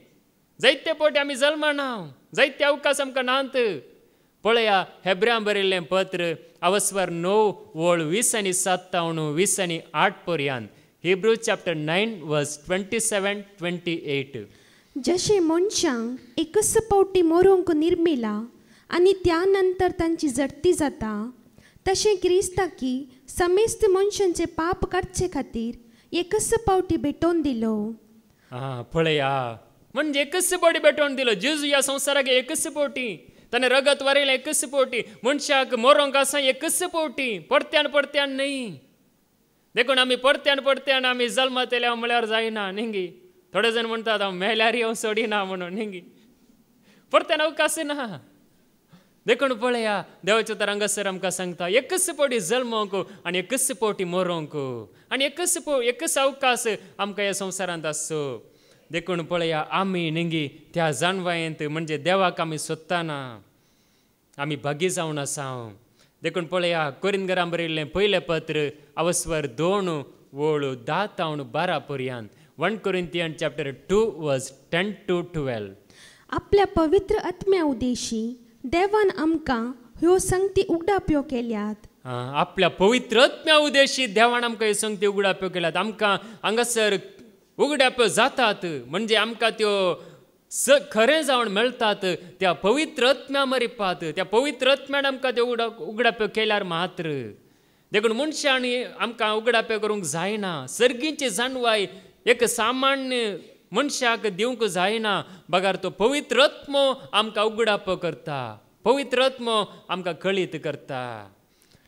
जायते फावटी आमी जल्माना. जायते अवकाश आमकां नात. पळया हेब्र्यांक बरयल्लें पत्र अवस्वर 9:20-27-20-8 पर्यंत. Hebrews chapter 9 verse 27-28. जशे मनशांक एकच पावटी मरोंक निर्मिला आनी त्या नंतर तांची जडती जाता तशें क्रिस्ताकी समेस्त मनशांचे पाप काडचे खातीर एकच पावटी भेटोवन दिलो. पळया म्हणजे एकच पावटी भेटोवन दिलो. जेजू ह्या संवसाराक एकच पावटी ताणें रगत वारयलें एकच पावटी. मनशाक मरोंक आसा एकच पावटी. परत्यान न्ही. देखून आमी परत्यान आमी जल्मात येयल्या म्हळ्यार जायना नेंगी. थोडे जाण म्हणटात हांव मेल्यार येवं सोडिना म्हणून नेंगी. परत्यान अवकाश ना. देखून पळया देवाचें उतर हांगासर आमकां सांगता एकच पावटी जल्मोवंक आनी एकच पावटी मरोंक आनी एकच अवकाश आमकां ह्या संवसारांत आसचो. देखून पळया आमी नेंगी त्या जाणवायेंत म्हणजे देवाक आमी सोदताना आमी भागी जावन आसा. देखून पळया कोरिंथीकारांक बरयल्लें पयलें पत्र अवस्वर 2:10-12 पर्यंत. 1 Corinthians chapter 2 verse 10-12. आपल्या पवित्र आत्म्या उदेशी देवान आमकां ह्यो संगती उगडाप्यो केल्यात. आपल्या पवित्र आत्म्या उदेशी देवान आमकां ह्यो संगती उगडाप्यो केल्यात. आमकां हांगासर उगडाप्यो जातात म्हणजे आमकां त्यो खरें जावन मेळटात त्या पवित्र आत्म्या मरिपात. त्या पवित्र आत्म्यान आमकां त्यो उगडाप्यो केल्यार मात्र. देखून मनशांनी आमकां उगडाप्यो करूंक जायना. सर्गीची जाणवाय एक सामान्य मनशाक दिवंक जायना. बगार तो पवित्र आत्मो आमकां उगडाप्यो करता. पवित्र आत्मो आमकां कळीत करता.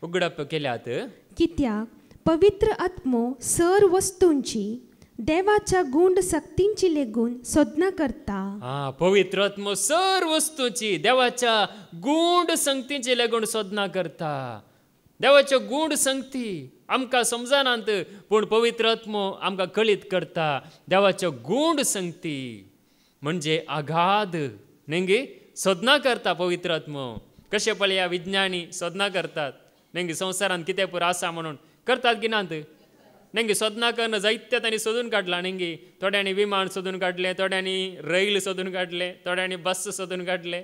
उगडाप्यो केल्यात कित्याक पवित्र आत्मो सर वस्तूंची देवाच्या गुंड सक्तींची लेगून सोदना करता. पवित्र आत्मो सर वस्तूची देवाच्या गुंड संगतींची लेगून सोदना करता. देवाच्यो गुंड संगती आमकां समजनात पूण पवित्र आत्मो आमकां कळीत करता. देवाच्यो गुंड संगती म्हणजे अगाध नेंगी सोदना करता पवित्र आत्मो. कशें पळया विज्ञानी सोदना करतात नेंगी संवसारांत कितें पुरो आसा म्हणून करतात की नात. नेंगी सोदना करून जायत्या तांणी सोदून काडला नेंगी थोड्यांनी विमान सोदून काडले थोड्यांनी रैल सोदून काडले थोड्यांनी बस सोदून काडले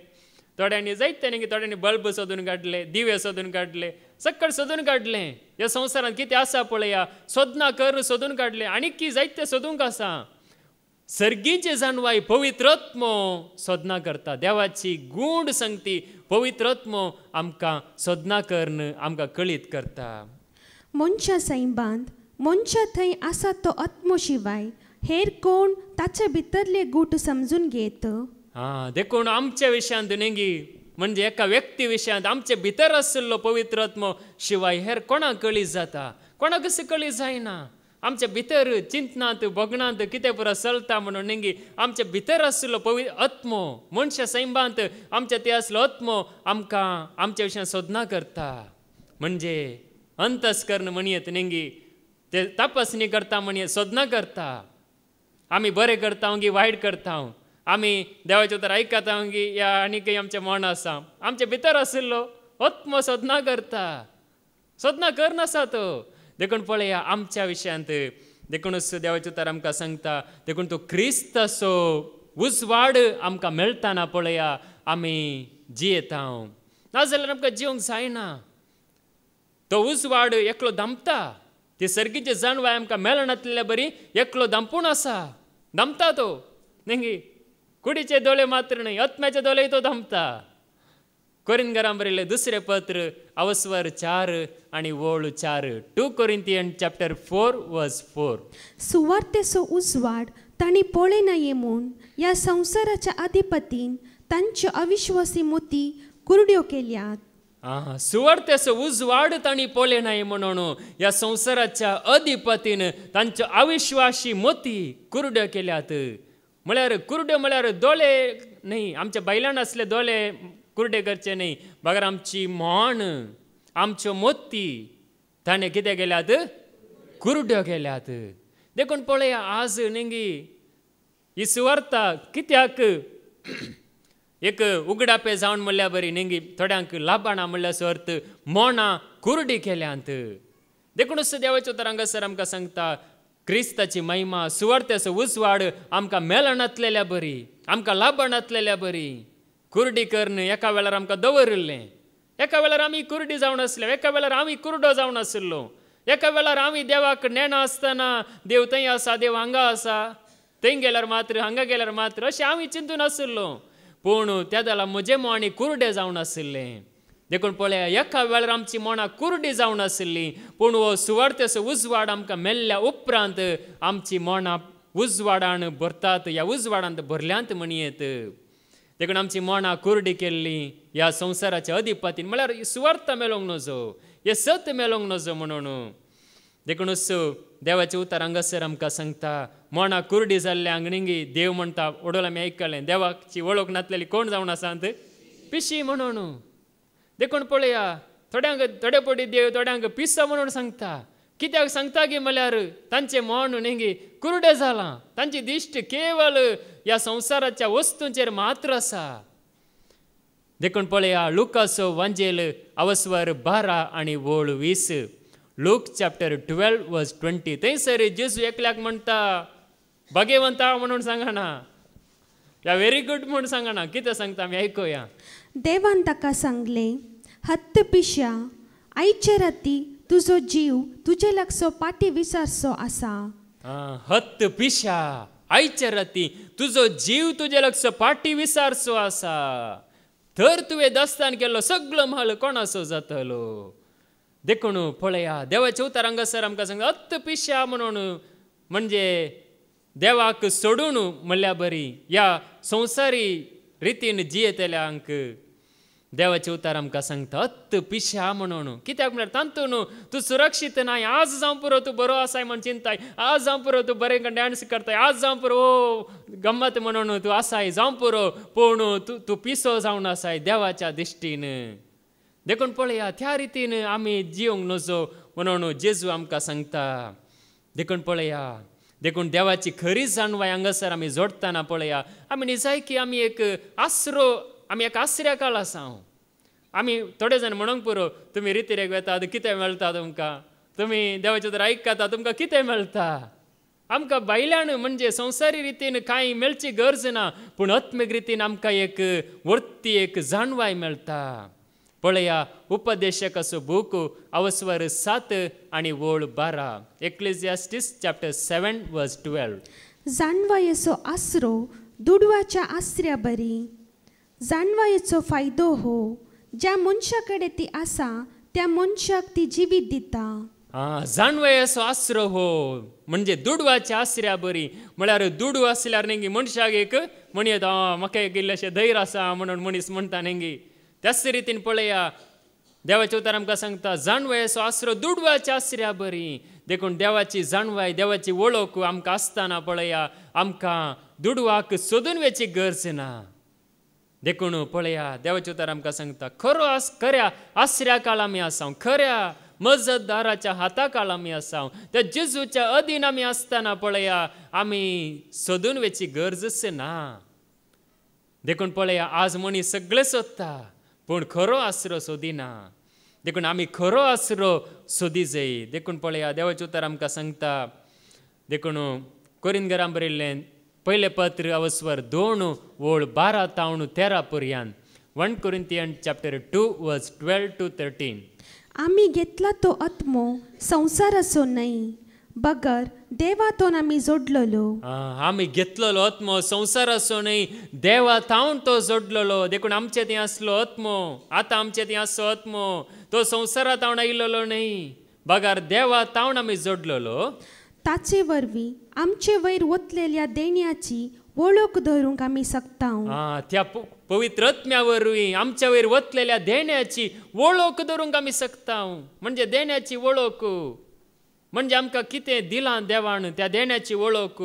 थोड्यांनी जायते नेंगी थोड्यांनी बल्ब सोदून काडले दिवे सोदून काडले सक्कळ सोदून काडले ह्या संवसारांत कितें आसा पळया सोदना कर सोदून काडले आनी की जायते सोदूंक आसा सर्गीचे जाणवाय पवित्रत्म सोदना करता देवाची गूढ संगती पवित्रत्म आमकां सोदना करून आमकां कळीत करता मनशा सैबांत मनशा थंय आसा तो आत्मो शिवाय हेर कोण ताचे भितरले गूट समजून घेत देखून आमच्या विशयांत नेंगी म्हणजे एका व्यक्ती विशयांत आमचे भितर आशिल्लो पवित्रत्म शिवाय हेर कोणाक कळीत जाता कोणाक अशें कळीत जायना आमच्या भितर चिंतनांत भोगणांत कितें पुरो चलता म्हणून नेंगी आमच्या भितर आशिल्लो आत्मो मनशा सैबांत आमच्या ते आसलो आत्मो आमकां आमच्या विशयान सोदना करता म्हणजे अंतस्करण म्हणयत नेंगी ते तपासणी करता म्हणयत सोदना करता आमी बरें करता की वायट करता आमी देवाचें उतर आयकता की या आनी खंय आमचें मन आसा आमच्या भितर आशिल्लो आत्मो सोदना करता सोदना करनासा तो देखून पळया आमच्या विशयांत देखूनच देवाचें उतर आमकां सांगता देखून तो क्रिस्त असो उजवाड आमकां मेळटाना पळया आमी जियेता नाजाल्यार आमकां जिवंक जायना तो उजवाड एकलो दमता ती सर्गीची जाणवाय आमकां मेळनातल्या बरी एकलो दंपून आसा दमता तो नेंगी कुडीचे दोळे मात्र न्हय आत्म्याचे दोळे तो दमता कोरिंथीकांक बरयल्लें दुसरें पत्र अवस्वर 4 आनी वोळ 4 2 Corinthians chapter 4 verse 4 सुवार्तेचो उजवाड तांणी पळयना म्हूण ह्या संवसाराच्या अधिपतीन तांच्यो अविश्वासी मोती कुरड्यो केल्यात सुवार्तेचो उजवाड तांणी पळयना म्हणून ह्या संवसाराच्या अधिपतीन तांच्यो अविश्वासी मोती कुरड्यो केल्यात म्हळ्यार कुरड्यो म्हळ्यार दोळे न्हय आमच्या बायलांत असले दोळे कुरडे करचे न्हय बगर आमची म्हण आमच्यो मोती ताणें कितें केल्यात कुरड्यो केल्यात देखून पळया आज नेंगी ही सुवार्ता कित्याक एक उगडापे जावन म्हणल्या बरी नेंगी थोड्यांक लाबाणा म्हणल्या सुवार्थ मोना कुरडी केल्यांत देखूनच देवाचें उतर हांगासर आमकां सांगता क्रिस्ताची महिमा सुवार्तेचो उजवाड आमकां मेलनातलेल्या बरी आमकां लाबणातलेल्या बरी कुरडी करून एका वेळार आमकां दवरिल्लें एका वेळार आमी कुरडी जावन आसले एका वेळार आमी कुरडो जावन आशिल्लो एका वेळार आमी देवाक नेणा आसतना देव थंय आसा देव हांगा आसा थंय गेल्यार मात्र हांगा गेल्यार मात्र अशें आमी चिंतून आशिल्लो पूण त्या दला म्हजें मोणी कुरडें जावन आशिल्लें देखून पळया एका वेळार आमची मोणां कुरडी जावन आशिल्लीं पूण हो सुवार्तेचो उजवाड आमकां मेल्ल्या उपरांत आमची मोणां उजवाडान भरतात ह्या उजवाडांत भरल्यांत म्हणयेत देखून आमची मोणां कुरडी केल्लीं ह्या संवसाराच्या अधिपतीन म्हळ्यार सुवार्थ मेळोंक नजो हे सत मेळोंक नजो म्हणून देखूनच देवाचें उतर हांगासर आमकां सांगता मोणां कुरडी जाल्ल्यांक नेंगी देव म्हणटा ओडोल आमी आयकलें देवाची वळख नासलेली कोण जावन आसात पिशी म्हणून देखून पळया थोड्यांक थोडे पटी देव थोड्यांक पिसो म्हणून सांगता कित्याक सांगता की म्हळ्यार तांचें मन नेंगी कुरडें जालां तांची दिश्ट केवळ ह्या संवसाराच्या वस्तूंचेर मात्र आसा देखून पळया लुकाचो वांजेल अवस्वर 12 आनी वोळ 20 लूक चॅप्टर 12 वर्स 20 थंयसर जेजू एकल्याक म्हणटा भगवंता म्हणून सांगना या व्हेरी गुड म्हणून सांगना कितें सांगता आमी आयकुया देवान ताका सांगलें हत्त पिश्या आयचे राती तुजो जीव तुजे लागसो पाटी विसारचो आसा हत्त पिश्या आयचे राती तुजो जीव तुजे लागसो पाटी विसारचो आसा तर तुवें दास्तान केल्लो सगळो म्हाल कोणाचो जातलो देखून पळया देवाच्या उतर हांगासर आमकां सांगता हत्त पिश्या म्हणून म्हणजे देवाक सोडून म्हणल्या बरी ह्या संवसारी रितीन जियेतल्यांक देवाचें उतर आमकां सांगता हत्त पिश्या म्हणून कित्याक म्हळ्यार तांतून तूं सुरक्षीत नाय आज जावं पुरो तूं बरो आसाय म्हण चिंताय आज जावं पुरो तूं बरें डान्स करताय आज जावं पुरो गम्मत म्हणून तूं आसाय जावं पुरो पूण तूं पिसो जावन आसाय देवाच्या दिश्टीन देखून पळया त्या रितीन आमी जियोंक नजो म्हणून जेजू आमकां सांगता देखून पळया देखून देवाची खरी जाणवाय हांगासर आमी जोडटाना पळया आमी निजाय की आमी एक आश्र्या काळ आसा आमी थोडे जाण म्हणूंक पुरो तुमी रितीरेक वेतात कितें मेळटा तुमकां तुम्ही देवाचे उतर ऐकता तुमकां कितें मेळटा आमकां भायल्यान म्हणजे संवसारी रितीन कांय मेळची गरज ना पूण आत्मीक रितीन आमकां एक वर्ती एक जाणवाय मेळटा पळया उपदेशकाचो बूक अवस्वर 7 आनी वळ 12 एक्लेसियास्टिस चॅप्टर 7 वर्स 12 जाणवायेचो आसरो दुडवाच्या आसऱ्या बरी जाणवायेचो फायदो हो ज्या मनशा कडेन ती आसा त्या मनशाक ती जिवीत दिता जाणवायेचो आसरो हो म्हणजे दुडवाच्या आसऱ्या बरी म्हळ्यार दुडू आसल्यार नेंगी मनशाक एक म्हणयत म्हाका एक इल्लेशें धैर्य आसा म्हणून मनीस म्हणटा नेंगी त्याच रितीन पळया देवाचे उतर आमकां सांगता जाणवायेचो आसरो दुडवाच्या आसऱ्या बरी देखून देवाची जाणवाय देवाची वळख आमकां आसतना पळया आमकां दुडवाक सोदून वेची गरज ना देखून पळया देवाचे उतर आमकां सांगता खऱ्या आसऱ्या काळ आमी आसा खऱ्या मजतदाराच्या हाता काळ आमी आसा त्या जेजूच्या अधीन आमी आसतना पळया आमी सोदून वेची गरजच ना देखून पळया आज मनीस सगळे सोदता पूण खरो आसरो सोदिना देखून आमी खरो आसरो सोदी जाय देखून पळया देवाचे उतर आमकां सांगता देखून कोरिंथीकांक बरयल्लें पयलें पत्र अवस्वर 2 वळ 12 तावन 13 पर्यंत 1 Corinthians chapter 2 verse 12 to 13 आमी घेतला तो आत्मो संसाराचो न्हय बगर देवातोन आमी जोडलेलो आमी घेतलेलो आत्मो संसाराचो न्हय देवा थावन तो जोडलेलो देखून आमचे थंय आसलो आत्मो आतां आमचे थंय आसलो आत्मो तो संवसारा थावन आयिल्लो न्हय बगर देवा थावन आमी जोडलेलो ताचे वरवीं आमचे वयर वतलेल्या देण्याची वळख धरूंक आमी सकता त्या पवित्र आत्म्या वरवीं आमच्या वयर वतलेल्या देण्याची वळख धरूंक आमी सकता म्हणजे देण्याची वळख म्हणजे आमकां कितें दिलां देवान त्या देण्याची वळख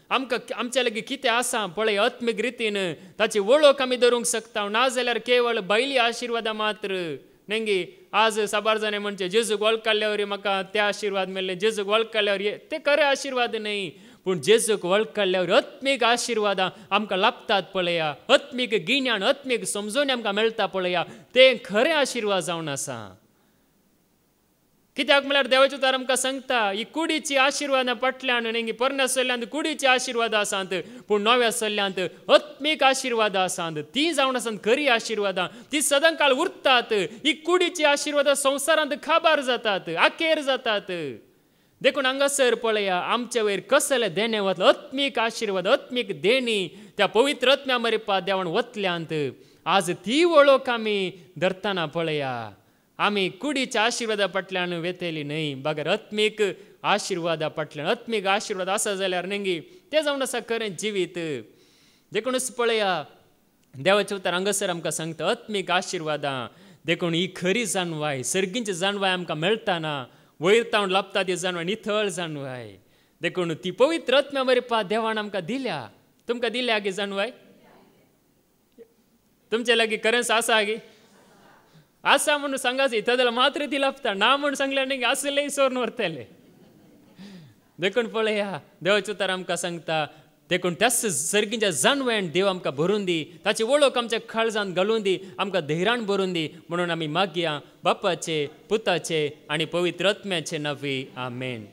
आमकां आमच्या लागीं कितें आसा पळय आत्मीक रितीन ताची वळख आमी धरूंक सकता नाजाल्यार केवळ भायली आशिर्वादां मात्र नेंगी आज साबार जाणे म्हणचे जेजूक वळखल्या वरी म्हाका ते आशिर्वाद मेळ्ळे जेजूक वळखल्या वरी ते खरे आशिर्वाद न्हय पूण जेजूक वळखल्या वरी आत्मीक आशिर्वादां आमकां लाभतात पळया आत्मीक गिन्यान आत्मीक समजून आमकां मेळटा पळया ते खरे आशिर्वाद जावन आसा कित्याक म्हळ्यार देवाचे उतर आमकां सांगता ही कुडीची आशिर्वादां पटल्यान नेंगी पोरण्या सल्ल्यांत कुडीची आशिर्वादां आसात पूण नव्या सल्ल्यांत आत्मीक आशिर्वादां आसात ती जावन आसात खरी आशिर्वादां ती सदां काळ उरतात ही कुडीची आशिर्वादां संवसारांत खाबार जातात आखेर जातात देखून हांगासर पळया आमचे वयर कसले देणे वतले आत्मीक आशिर्वाद आत्मीक देणी त्या पवित्र आत्म्या मरेपा देवान वतल्यांत आज ती वळख आमी धरतना पळया आमी कुडीच्या आशिर्वादा पटल्यान वेतेली न्हय बगर आत्मीक आशिर्वादा पटल्यान आत्मीक आशिर्वाद आसा जाल्यार नेंगी ते जावन आसा खरें जिवीत देखूनच पळया देवाचे उतर हांगासर आमकां सांगता आत्मीक आशिर्वादां देखून ही खरी जाणवाय सर्गींची जाणवाय आमकां मेळटाना वयर तावन लाभता ती जाणवाय नितळ जाणवाय देखून ती पवित्र आत्म्या मरेपा देवान आमकां दिल्या तुमकां दिल्या गे जाणवाय तुमचे लागीं खरेंच आसा गे आसा म्हणून सांगायचं इथं जाल्यार मात्र ती लाभता ना म्हणून सांगल्यार न्ही आसलेंय सोरून व्हरतले देखून पळया देवाचे उतर आमकां सांगता देखून त्याच सर्गीच्या जाणवायन देव आमकां भरून दी ताची वळख आमच्या काळजांत घालून दी आमकां धैर्यान भरून दी म्हणून आमी मागया बापाचे पुताचे आनी पवित्र आत्म्याचे नांवी आमेन